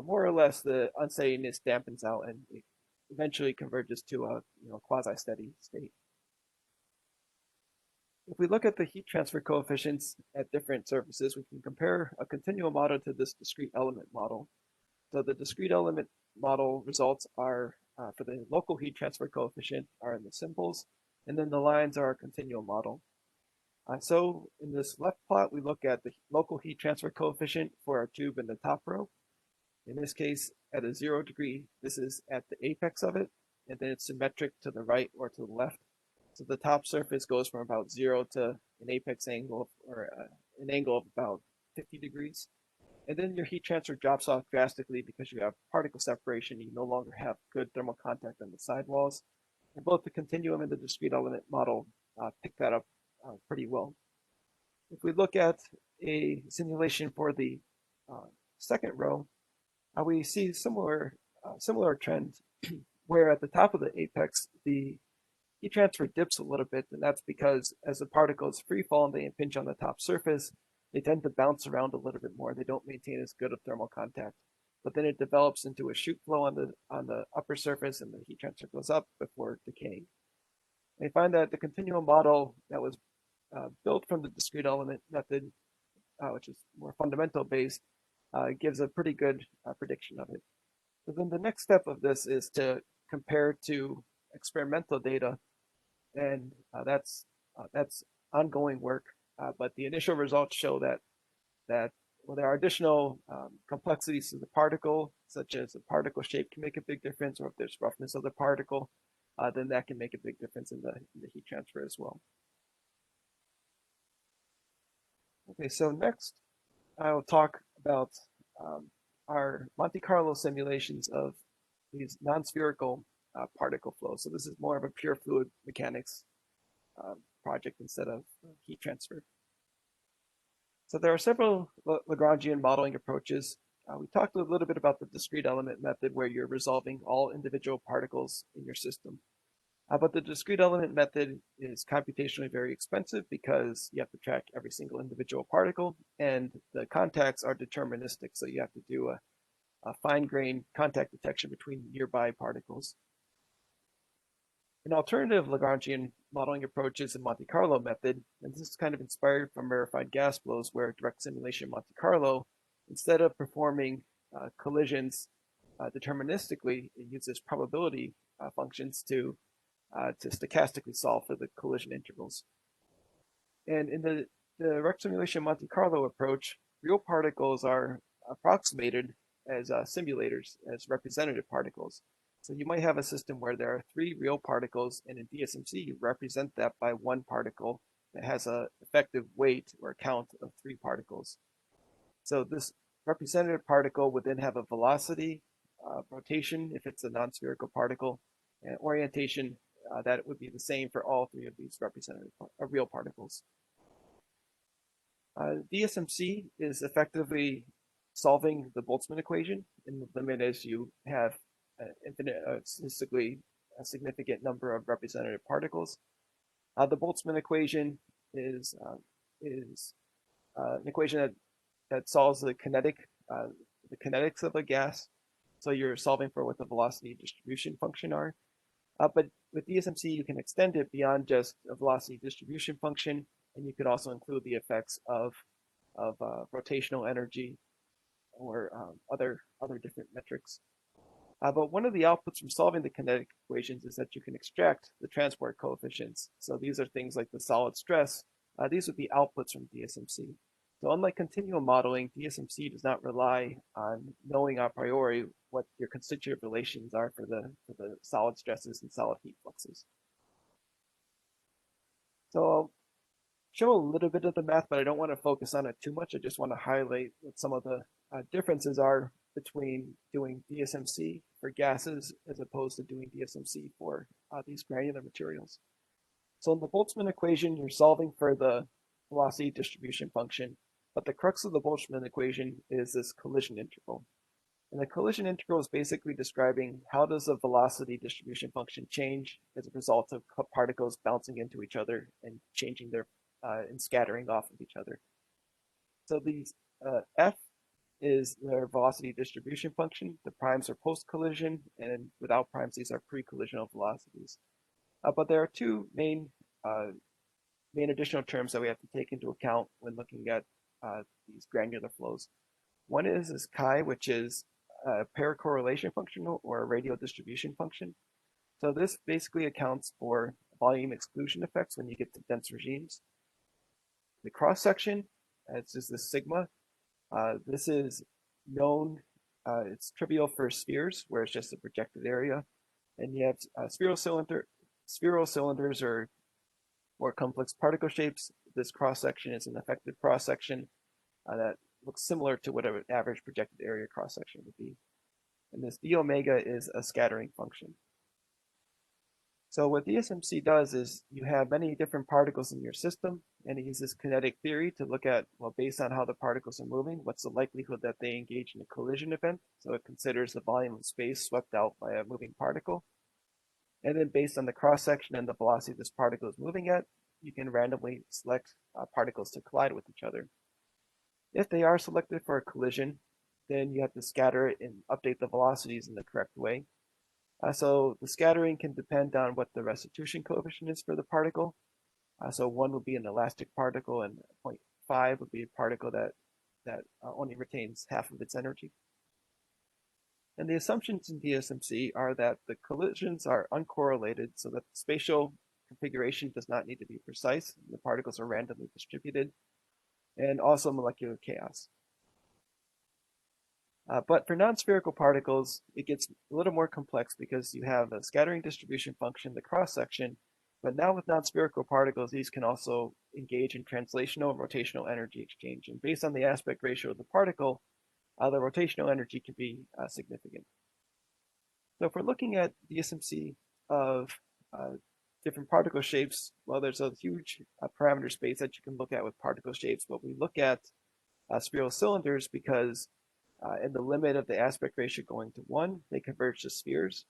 more or less the unsteadiness dampens out and it eventually converges to a quasi-steady state. If we look at the heat transfer coefficients at different surfaces, we can compare a continuum model to this discrete element model. So the discrete element model results are for the local heat transfer coefficient are in the symbols, and then the lines are a continuum model. So in this left plot, we look at the local heat transfer coefficient for our tube in the top row. In this case, at a 0 degree, this is at the apex of it, and then it's symmetric to the right or to the left. So the top surface goes from about 0 to an apex angle or an angle of about 50 degrees. And then your heat transfer drops off drastically because you have particle separation. You no longer have good thermal contact on the sidewalls. And both the continuum and the discrete element model pick that up pretty well. If we look at a simulation for the second row, we see similar trend where at the top of the apex, the heat transfer dips a little bit, and that's because as the particles free fall and they impinge on the top surface, they tend to bounce around a little bit more. They don't maintain as good of thermal contact. But then it develops into a shoot flow on the upper surface, and the heat transfer goes up before decaying. We find that the continuum model that was built from the discrete element method, which is more fundamental based, gives a pretty good prediction of it. So then the next step of this is to compare to experimental data, and that's ongoing work. But the initial results show that well, there are additional complexities to the particle, such as the particle shape can make a big difference, or if there's roughness of the particle, then that can make a big difference in the heat transfer as well. Okay, so next I will talk about our Monte Carlo simulations of these non-spherical particle flows. So this is more of a pure fluid mechanics project instead of heat transfer. So there are several Lagrangian modeling approaches. We talked a little bit about the discrete element method where you're resolving all individual particles in your system. But the discrete element method is computationally very expensive because you have to track every single individual particle, and the contacts are deterministic. So you have to do a fine-grained contact detection between nearby particles. An alternative Lagrangian modeling approach is the Monte Carlo method, and this is kind of inspired from rarefied gas flows where direct simulation Monte Carlo, instead of performing collisions deterministically, it uses probability functions to stochastically solve for the collision intervals. And in the direct simulation Monte Carlo approach, real particles are approximated as simulators, as representative particles. So you might have a system where there are 3 real particles, and in DSMC, you represent that by 1 particle that has an effective weight or count of 3 particles. So this representative particle would then have a velocity, rotation if it's a non-spherical particle, and orientation that would be the same for all 3 of these representative real particles. DSMC is effectively solving the Boltzmann equation, and the limit is you have an infinite, statistically significant number of representative particles. The Boltzmann equation is an equation that solves the kinetics of a gas. So you're solving for what the velocity distribution function are. But with DSMC, you can extend it beyond just a velocity distribution function, and you could also include the effects of rotational energy or other different metrics. But one of the outputs from solving the kinetic equations is that you can extract the transport coefficients. So these are things like the solid stress. These would be outputs from DSMC. So unlike continuum modeling, DSMC does not rely on knowing a priori what your constitutive relations are for the solid stresses and solid heat fluxes. So I'll show a little bit of the math, but I don't want to focus on it too much. I just want to highlight what some of the differences are between doing DSMC for gases as opposed to doing DSMC for these granular materials. So in the Boltzmann equation, you're solving for the velocity distribution function, but the crux of the Boltzmann equation is this collision integral. And the collision integral is basically describing how does the velocity distribution function change as a result of particles bouncing into each other and changing their and scattering off of each other. So these F is their velocity distribution function. The primes are post-collision, and without primes, these are pre-collisional velocities. But there are two main additional terms that we have to take into account when looking at these granular flows. One is chi, which is a paracorrelation function or a radial distribution function. So this basically accounts for volume exclusion effects when you get to dense regimes. The cross section, it's just the sigma. This is known, it's trivial for spheres, where it's just a projected area. And you have spheral cylinders or more complex particle shapes. This cross section is an effective cross section that looks similar to what an average projected area cross section would be. And this d omega is a scattering function. So what DSMC does is you have many different particles in your system, and it uses kinetic theory to look at, well, based on how the particles are moving, what's the likelihood that they engage in a collision event. So it considers the volume of space swept out by a moving particle. And then based on the cross-section and the velocity this particle is moving at, you can randomly select particles to collide with each other. If they are selected for a collision, then you have to scatter it and update the velocities in the correct way. So the scattering can depend on what the restitution coefficient is for the particle. So 1 would be an elastic particle, and 0.5 would be a particle that only retains half of its energy. And the assumptions in DSMC are that the collisions are uncorrelated, so that the spatial configuration does not need to be precise. The particles are randomly distributed, and also molecular chaos. But for non-spherical particles, it gets a little more complex because you have a scattering distribution function, the cross-section, but now with non-spherical particles, these can also engage in translational and rotational energy exchange. And based on the aspect ratio of the particle, the rotational energy can be significant. So if we're looking at DSMC of different particle shapes, well, there's a huge parameter space that you can look at with particle shapes, but we look at spiral cylinders because in the limit of the aspect ratio going to 1, they converge to spheres.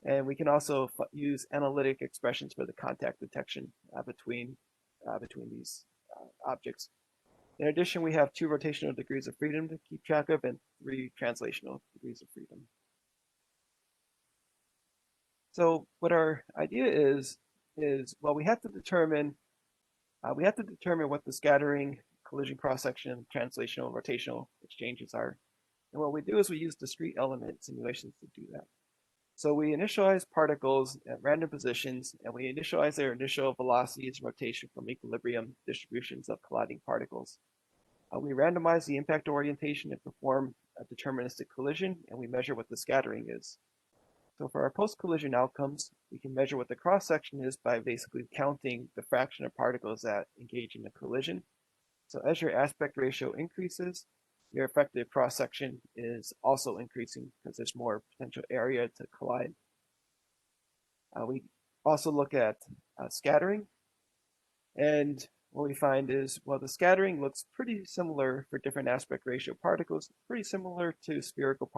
And we can also use analytic expressions for the contact detection between these objects. In addition, we have 2 rotational degrees of freedom to keep track of and 3 translational degrees of freedom. So what our idea is well, we have to determine what the scattering, collision cross-section, translational, rotational exchanges are. And what we do is we use discrete element simulations to do that. So we initialize particles at random positions, and we initialize their initial velocities and rotation from equilibrium distributions of colliding particles. We randomize the impact orientation and perform a deterministic collision, and we measure what the scattering is. So for our post-collision outcomes, we can measure what the cross-section is by basically counting the fraction of particles that engage in a collision. So as your aspect ratio increases, your effective cross-section is also increasing because there's more potential area to collide. We also look at scattering, and what we find is, well, the scattering looks pretty similar for different aspect ratio particles, pretty similar to spherical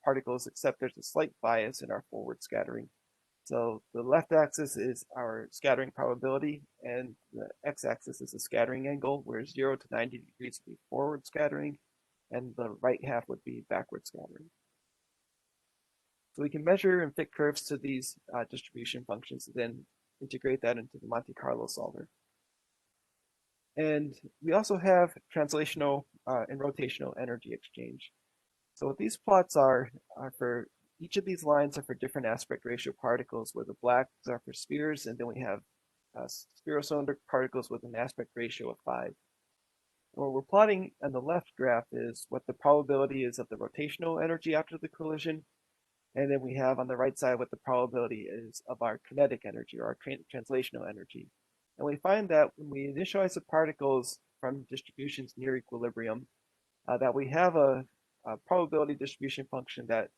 particles, except there's a slight bias in our forward scattering. So the left axis is our scattering probability, and the x-axis is the scattering angle, where 0 to 90 degrees would be forward scattering, and the right half would be backward scattering. So we can measure and fit curves to these distribution functions, and then integrate that into the Monte Carlo solver. And we also have translational and rotational energy exchange. So what these plots are for each of these lines are for different aspect ratio particles, where the blacks are for spheres, and then we have spherocylinder particles with an aspect ratio of 5. What we're plotting on the left graph is what the probability is of the rotational energy after the collision, and then we have on the right side what the probability is of our kinetic energy or our translational energy. And we find that when we initialize the particles from distributions near equilibrium, that we have a probability distribution function that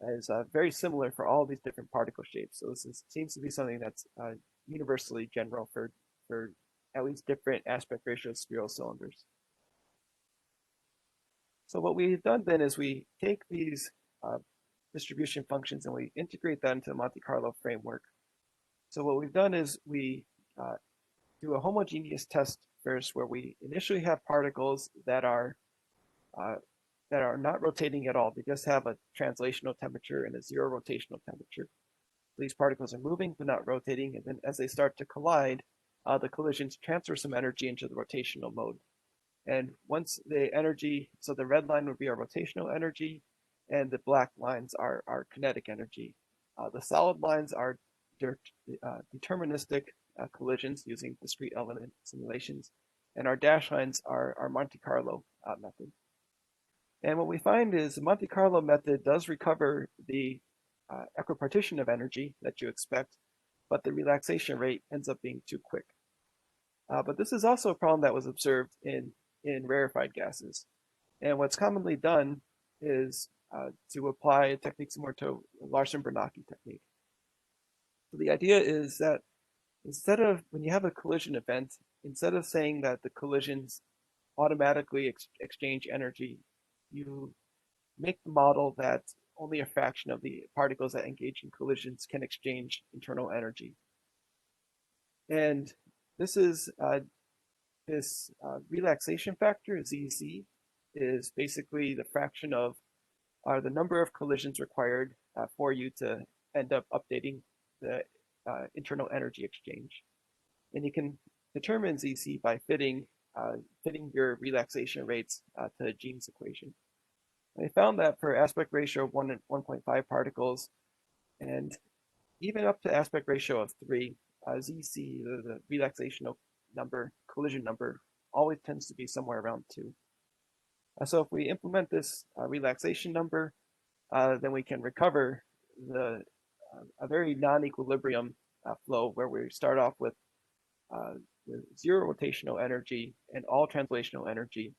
is very similar for all these different particle shapes. So seems to be something that's universally general for at least different aspect ratio spiral cylinders. So what we've done then is we take these distribution functions and we integrate that into the Monte Carlo framework. So what we've done is we do a homogeneous test first, where we initially have particles that are not rotating at all. They just have a translational temperature and a zero rotational temperature. These particles are moving but not rotating, and then as they start to collide, the collisions transfer some energy into the rotational mode. And once the energy, so the red line would be our rotational energy, and the black lines are our kinetic energy. The solid lines are deterministic collisions using discrete element simulations, and our dash lines are our Monte Carlo method. And what we find is the Monte Carlo method does recover the equipartition of energy that you expect, but the relaxation rate ends up being too quick. But this is also a problem that was observed in rarefied gases. And what's commonly done is to apply a technique similar to Larsen-Bernanke technique. So the idea is that instead of, when you have a collision event, instead of saying that the collisions automatically exchange energy, you make the model that only a fraction of the particles that engage in collisions can exchange internal energy. And this is this relaxation factor, ZZ, is basically the fraction of the number of collisions required for you to end up updating the internal energy exchange. And you can determine ZC by fitting your relaxation rates to Jean's equation. They found that for aspect ratio of 1 and 1.5 particles, and even up to aspect ratio of 3, ZC, the relaxational number, collision number, always tends to be somewhere around 2. So if we implement this relaxation number, then we can recover a very non-equilibrium flow, where we start off with zero rotational energy and all translational energy.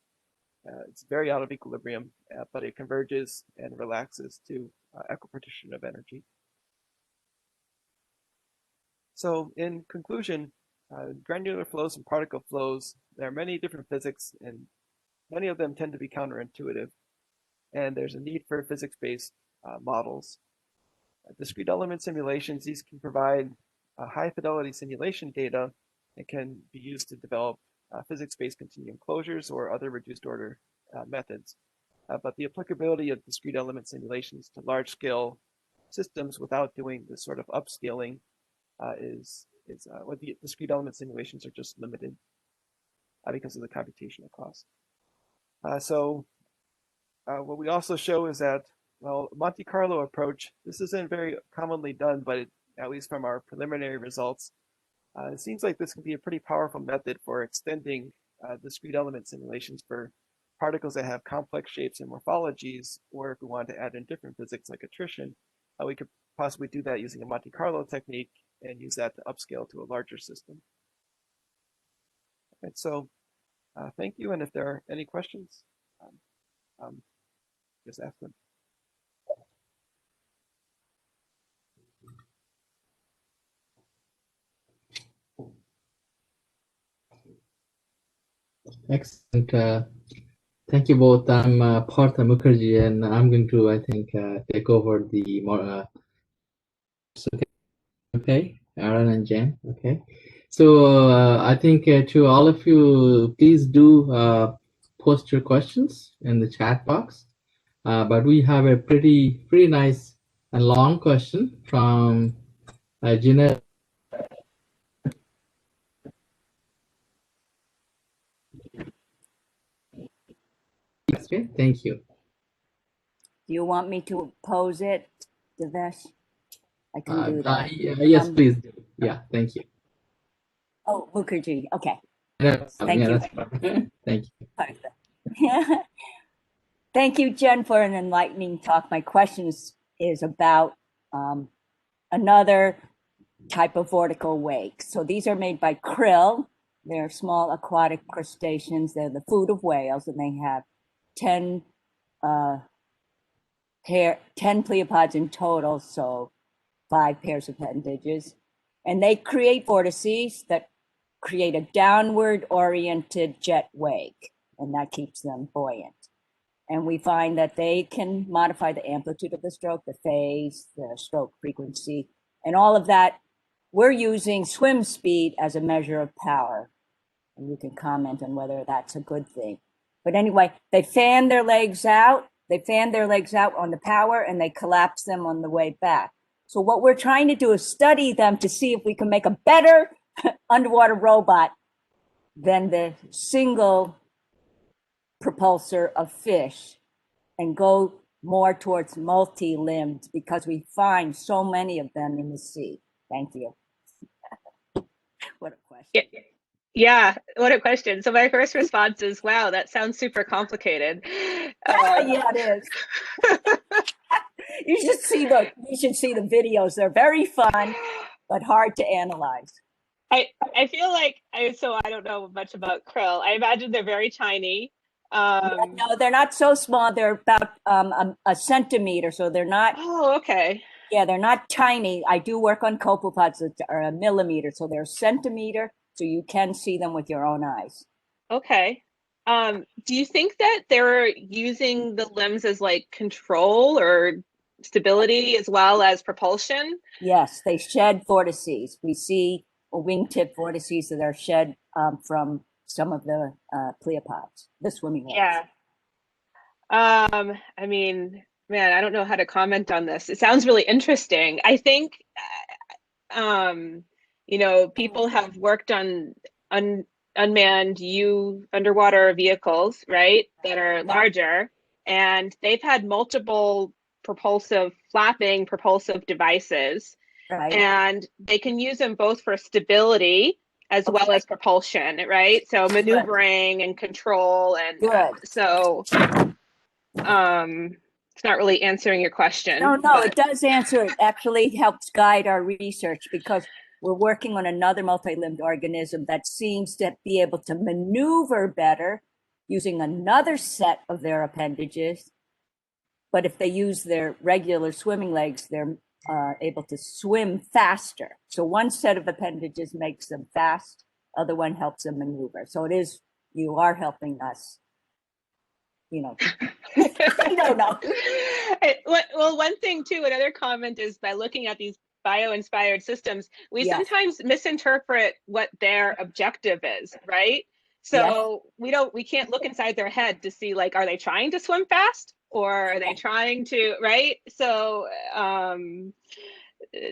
It's very out of equilibrium, but it converges and relaxes to equipartition of energy. So in conclusion, granular flows and particle flows, there are many different physics, and many of them tend to be counterintuitive. And there's a need for physics-based models. Discrete element simulations, these can provide high fidelity simulation data and can be used to develop physics-based continuum closures or other reduced order methods. But the applicability of discrete element simulations to large scale systems without doing this sort of upscaling the discrete element simulations are just limited because of the computational cost. What we also show is that, well, Monte Carlo approach, this isn't very commonly done, but at least from our preliminary results, it seems like this can be a pretty powerful method for extending discrete element simulations for particles that have complex shapes and morphologies, or if we want to add in different physics like attrition, we could possibly do that using a Monte Carlo technique and use that to upscale to a larger system. And so thank you, and if there are any questions, just ask them. Excellent. Thank you both. I'm Partha Mukherjee, and I'm going to, I think, take over the more. Okay, Aaron and Jen. Okay, so I think to all of you, please do post your questions in the chat box. But we have a pretty nice and long question from Gina. Okay, thank you. Do you want me to pose it, Devesh? I can do that. Yes, please do. Yeah, thank you. Oh, Mukherjee. Okay. Thank you. That's fine. Thank you. Thank you, Jen, for an enlightening talk. My question is about another type of vortical wake. So these are made by krill. They're small aquatic crustaceans. They're the food of whales, and they have 10 10 pleopods in total, so 5 pairs of appendages. And they create vortices that create a downward oriented jet wake, and that keeps them buoyant. And we find that they can modify the amplitude of the stroke, the phase, the stroke frequency, and all of that. We're using swim speed as a measure of power. And you can comment on whether that's a good thing. But anyway, they fan their legs out. They fan their legs out on the power and they collapse them on the way back. So what we're trying to do is study them to see if we can make a better underwater robot than the single propulsor of fish and go more towards multi-limbed because we find so many of them in the sea. Thank you. What a question. Yeah, what a question. So my first response is, wow, that sounds super complicated. Yeah, it is. You should see the videos. They're very fun, but hard to analyze. I feel like I don't know much about krill. I imagine they're very tiny. No, they're not so small. They're about a centimeter, so they're not. Oh, okay. Yeah, they're not tiny. I do work on copepods that are a millimeter, so they're a centimeter, so you can see them with your own eyes. Okay. Do you think that they're using the limbs as like control or stability as well as propulsion? Yes, they shed vortices. We see wingtip vortices that are shed from some of the pleopods, the swimming legs. Yeah. I mean, man, I don't know how to comment on this. It sounds really interesting. I think, you know, people have worked on unmanned underwater vehicles, right, that are larger, and they've had multiple flapping propulsive devices, Right. and they can use them both for stability as well as propulsion, right? So maneuvering and control, and so it's not really answering your question. No, it does answer. It actually helps guide our research because we're working on another multi-limbed organism that seems to be able to maneuver better using another set of their appendages. But if they use their regular swimming legs, they're able to swim faster. So one set of appendages makes them fast, other one helps them maneuver. So you are helping us. You know, I don't know. Well, one thing too, another comment is by looking at these bio-inspired systems, we sometimes misinterpret what their objective is, right? So we can't look inside their head to see, like, are they trying to swim fast or are they trying to, right? So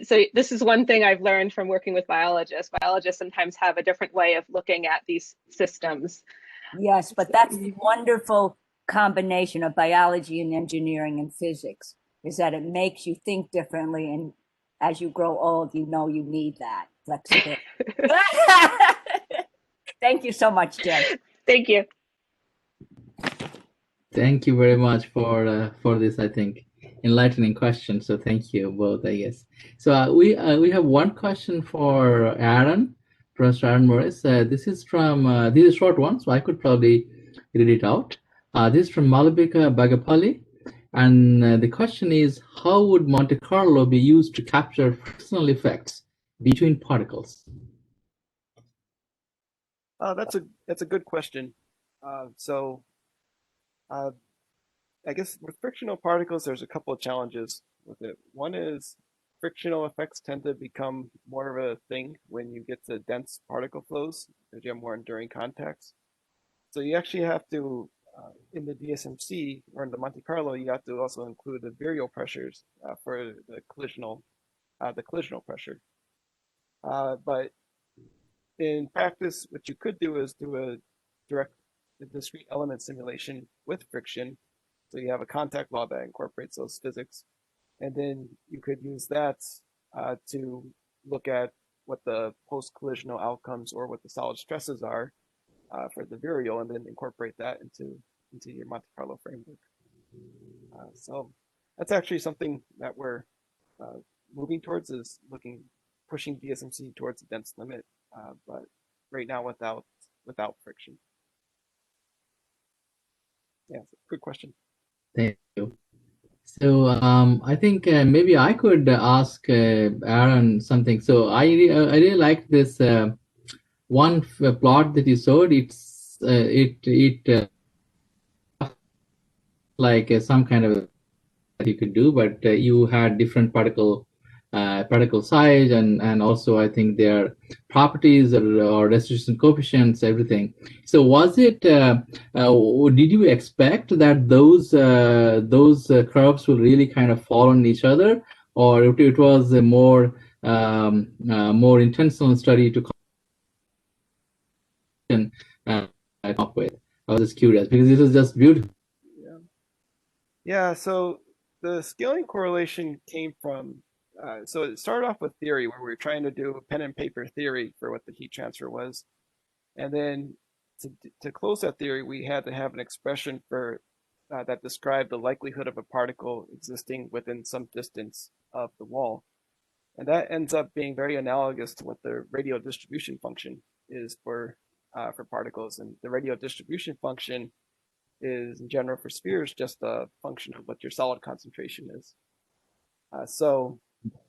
so this is one thing I've learned from working with biologists. Biologists sometimes have a different way of looking at these systems. Yes, but that's the wonderful combination of biology and engineering and physics, is that it makes you think differently, and as you grow old, you know you need that flexibility. Thank you so much, Jen. Thank you. Thank you very much for this, I think, enlightening question. So thank you both, I guess. So we have one question for Aaron, Professor Aaron Morris. This is from this is a short one, so I could probably read it out. This is from Malabika Bagapalli, and the question is, how would Monte Carlo be used to capture frictional effects between particles? That's a good question. I guess with frictional particles, there's a couple of challenges with it. One is frictional effects tend to become more of a thing when you get to dense particle flows, because you have more enduring contacts. So you actually have to, in the DSMC or in the Monte Carlo, you have to also include the virial pressures for the collisional pressure. But in practice, what you could do is do a discrete element simulation with friction. So you have a contact law that incorporates those physics. And then you could use that to look at what the post-collisional outcomes or what the solid stresses are for the virial, and then incorporate that into your Monte Carlo framework. So that's actually something that we're moving towards, is pushing DSMC towards a dense limit, but right now without friction. Yeah, good question. Thank you. So I think maybe I could ask Aaron something. So I really like this one plot that you showed. It's like some kind of that you could do, but you had different particle size and also I think their properties or restriction coefficients, everything. So was it? Did you expect that those curves will really kind of fall on each other, or it was a more more intentional study to come up with? I was just curious because this is just beautiful. Yeah, so the scaling correlation came from, so it started off with theory where we were trying to do a pen and paper theory for what the heat transfer was. And then to close that theory, we had to have an expression for that described the likelihood of a particle existing within some distance of the wall. And that ends up being very analogous to what the radial distribution function is for particles. And the radial distribution function is in general for spheres just a function of what your solid concentration is. So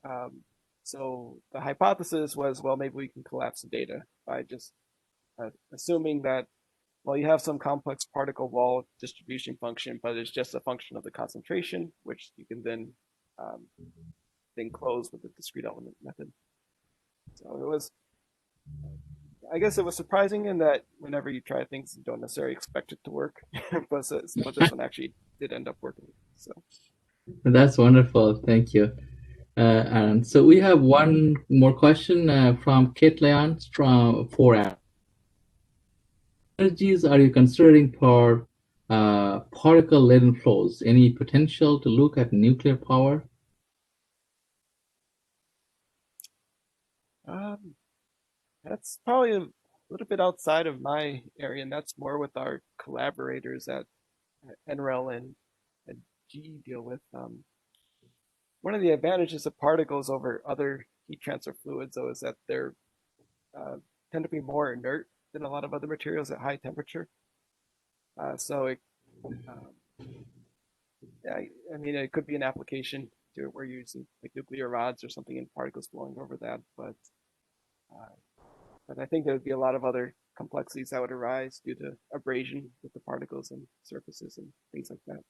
the hypothesis was, well, maybe we can collapse the data by just assuming that, well, you have some complex particle wall distribution function, but it's just a function of the concentration, which you can then close with the discrete element method. So it was, I guess it was surprising in that whenever you try things, you don't necessarily expect it to work, but this one actually did end up working. So that's wonderful. Thank you. And so we have one more question from Kate Leon for Aaron. Energies are you considering for particle-laden flows? Any potential to look at nuclear power? That's probably a little bit outside of my area, and that's more with our collaborators at NREL and GE deal with. One of the advantages of particles over other heat transfer fluids, though, is that they're tend to be more inert than a lot of other materials at high temperature. So it, I mean, it could be an application to it where you're using like nuclear rods or something and particles flowing over that, but I think there would be a lot of other complexities that would arise due to abrasion with the particles and surfaces and things like that.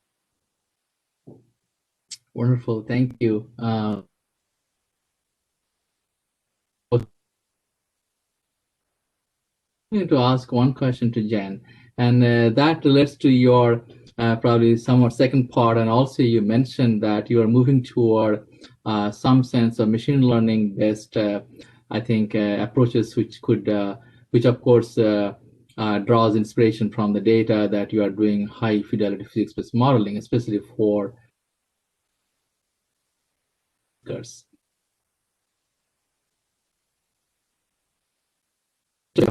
Wonderful, thank you. I'm going to ask one question to Jen, and that relates to your probably somewhat second part, and also you mentioned that you are moving toward some sense of machine learning based I think approaches which could which of course draws inspiration from the data that you are doing high fidelity physics-based modeling, especially for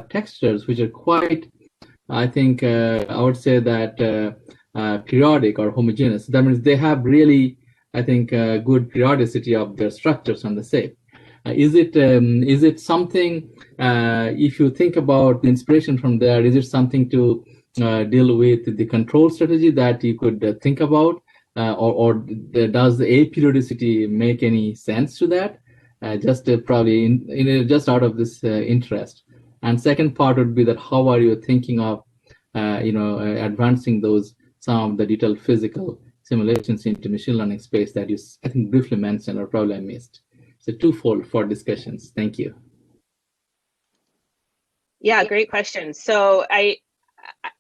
textures which are quite, I think I would say that periodic or homogeneous. That means they have really, I think, good periodicity of their structures on the shape. Is it something, if you think about the inspiration from there, is it something to deal with the control strategy that you could think about, or does the aperiodicity make any sense to that? Just probably just out of this interest. And second part would be that how are you thinking of advancing some of the detailed physical simulations into machine learning space that you I think briefly mentioned or probably I missed. So twofold for discussions. Thank you. Yeah, great question. So I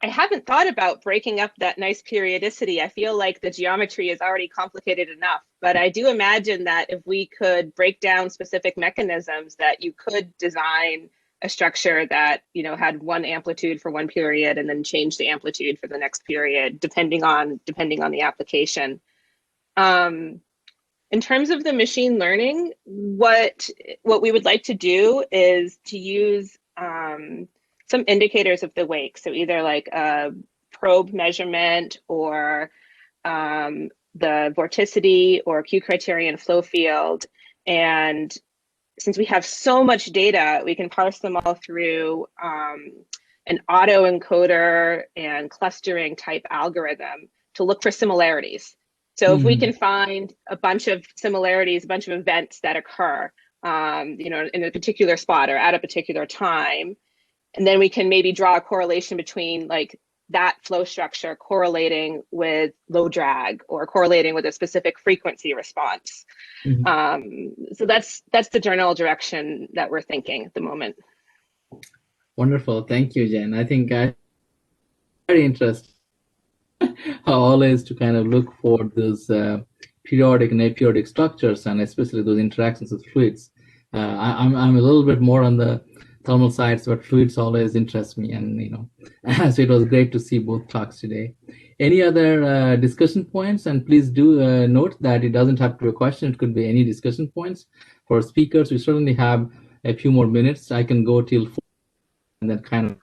haven't thought about breaking up that nice periodicity. I feel like the geometry is already complicated enough, but I do imagine that if we could break down specific mechanisms, that you could design a structure that had one amplitude for one period and then change the amplitude for the next period, depending on the application. In terms of the machine learning, what we would like to do is to use some indicators of the wake. So either like a probe measurement or the vorticity or Q criterion flow field. And since we have so much data, we can parse them all through an autoencoder and clustering type algorithm to look for similarities. So if we can find a bunch of similarities, a bunch of events that occur, you know, in a particular spot or at a particular time, and then we can maybe draw a correlation between like that flow structure correlating with low drag or correlating with a specific frequency response. So that's the general direction that we're thinking at the moment. Wonderful. Thank you, Jen. I think I very interesting how always to kind of look for those periodic and aperiodic structures, and especially those interactions with fluids. I'm a little bit more on the thermal sides, but fluids always interest me, and you know, so it was great to see both talks today. Any other discussion points? And please do note that it doesn't have to be a question; it could be any discussion points. For speakers, we certainly have a few more minutes. I can go till 4, and then kind of.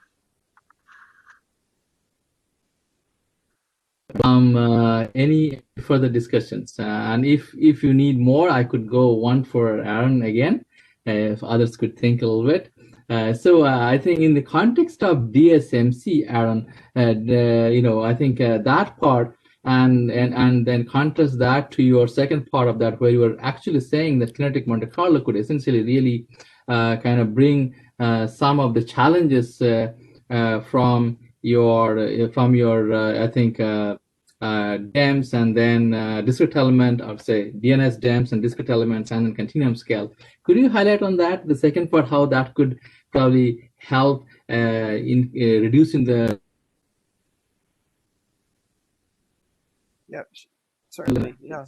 Any further discussions? And if you need more, I could go one for Aaron again, if others could think a little bit. So I think in the context of DSMC, Aaron, you know, I think that part, and then contrast that to your second part of that, where you were actually saying that kinetic Monte Carlo could essentially really kind of bring some of the challenges from your I think DEMS and then discrete element, or say DNS DEMS and discrete elements and then continuum scale. Could you highlight on that, the second part, how that could probably help in reducing the... Yeah, certainly, yeah.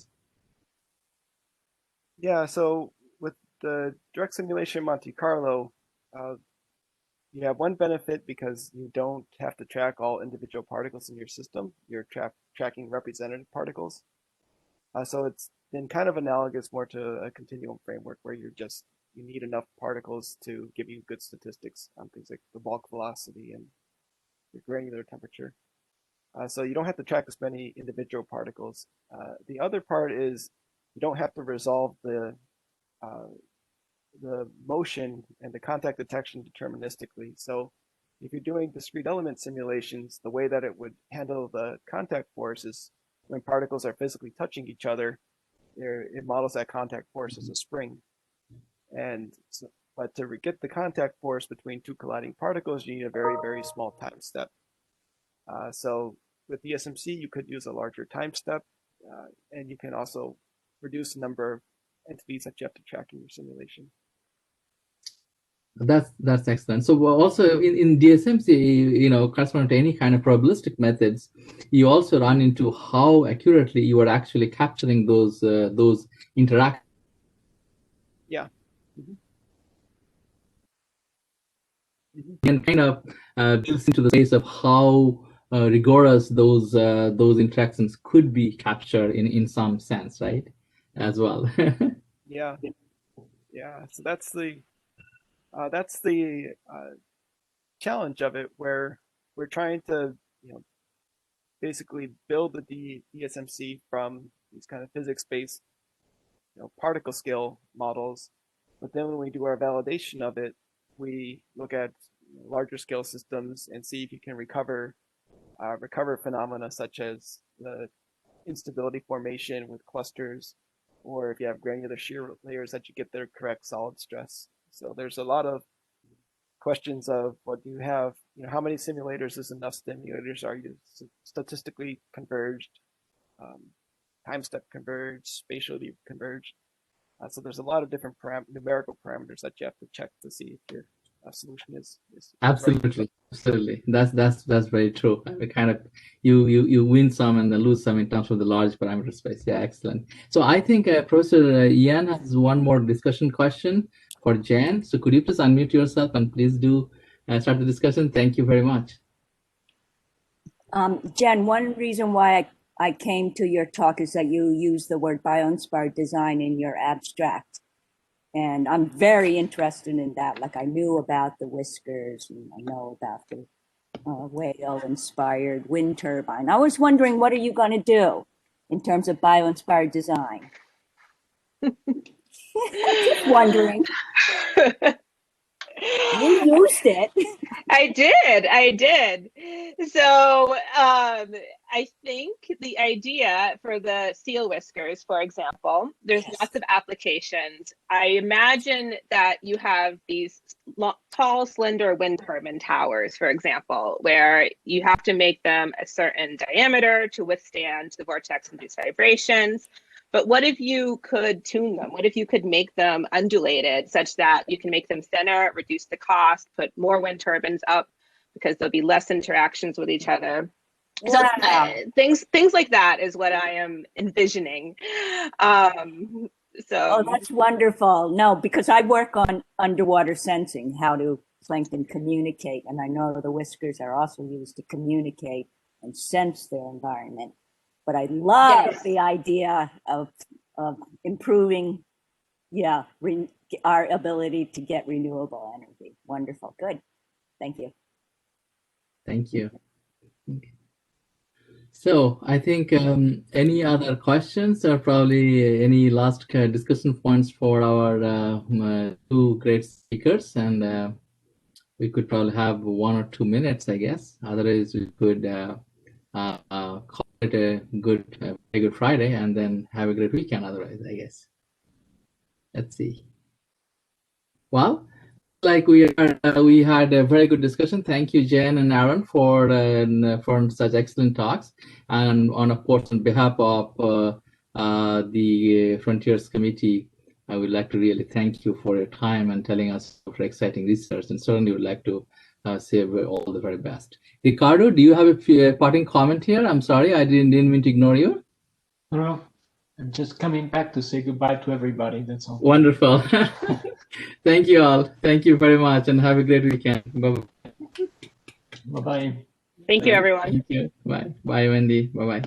Yeah, so with the direct simulation Monte Carlo, you have one benefit because you don't have to track all individual particles in your system. You're tracking representative particles. So it's been kind of analogous more to a continuum framework where you need enough particles to give you good statistics on things like the bulk velocity and the granular temperature. So you don't have to track as many individual particles. The other part is you don't have to resolve the motion and the contact detection deterministically. So if you're doing discrete element simulations, the way that it would handle the contact force is when particles are physically touching each other, it models that contact force as a spring. And so, but to get the contact force between two colliding particles, you need a very, very small time step. So with DSMC, you could use a larger time step, and you can also reduce the number of entities that you have to track in your simulation. That's excellent. So also in DSMC, you know, corresponding to any kind of probabilistic methods, you also run into how accurately you are actually capturing those interactions. Yeah. And kind of builds into the space of how rigorous those interactions could be captured in some sense, right? As well. Yeah. So that's the challenge of it, where we're trying to, you know, basically build the DSMC from these kind of physics-based, you know, particle scale models. But then when we do our validation of it, we look at larger scale systems and see if you can recover phenomena such as the instability formation with clusters, or if you have granular shear layers, that you get their correct solid stress. So there's a lot of questions of what do you have, you know, how many simulators is enough simulators? Are you statistically converged, time step converged, spatially converged? So there's a lot of different numerical parameters that you have to check to see if your solution is absolutely right. Absolutely. That's very true. I mean, kind of you win some and then lose some in terms of the large parameter space. Yeah, excellent. So I think Professor Ian has one more discussion question for Jan. So could you please unmute yourself and please do start the discussion? Thank you very much. Jen, one reason why I came to your talk is that you use the word bio-inspired design in your abstract. And I'm very interested in that. Like, I knew about the Whiskers, and I know about the whale-inspired wind turbine. I was wondering, what are you going to do in terms of bio-inspired design? Just wondering. You used it. I did. So I think the idea for the seal whiskers, for example, there's lots of applications. I imagine that you have these tall, slender wind turbine towers, for example, where you have to make them a certain diameter to withstand the vortex-induced vibrations. But what if you could tune them? What if you could make them undulated such that you can make them thinner, reduce the cost, put more wind turbines up, because there'll be less interactions with each other. So things like that is what I am envisioning. Oh, that's wonderful. No, because I work on underwater sensing, how do plankton communicate, and I know the whiskers are also used to communicate and sense their environment. But I love the idea of improving, our ability to get renewable energy. Wonderful. Good. Thank you. Thank you. Okay. So I think any other questions or probably any last discussion points for our two great speakers, and we could probably have 1 or 2 minutes, I guess. Otherwise, we could call it a good Friday and then have a great weekend. Otherwise, I guess. Let's see. Well, like we had a very good discussion. Thank you, Jen and Aaron, for such excellent talks. And of course, on behalf of the Frontiers Committee, I would like to really thank you for your time and telling us of exciting research. And certainly would like to say all the very best. Ricardo, do you have a parting comment here? I'm sorry, I didn't mean to ignore you. No, I'm just coming back to say goodbye to everybody. That's all. Wonderful. Thank you all. Thank you very much, and have a great weekend. Bye-bye. Bye-bye. Thank you, everyone. Thank you. Bye. Bye, Wendy. Bye-bye.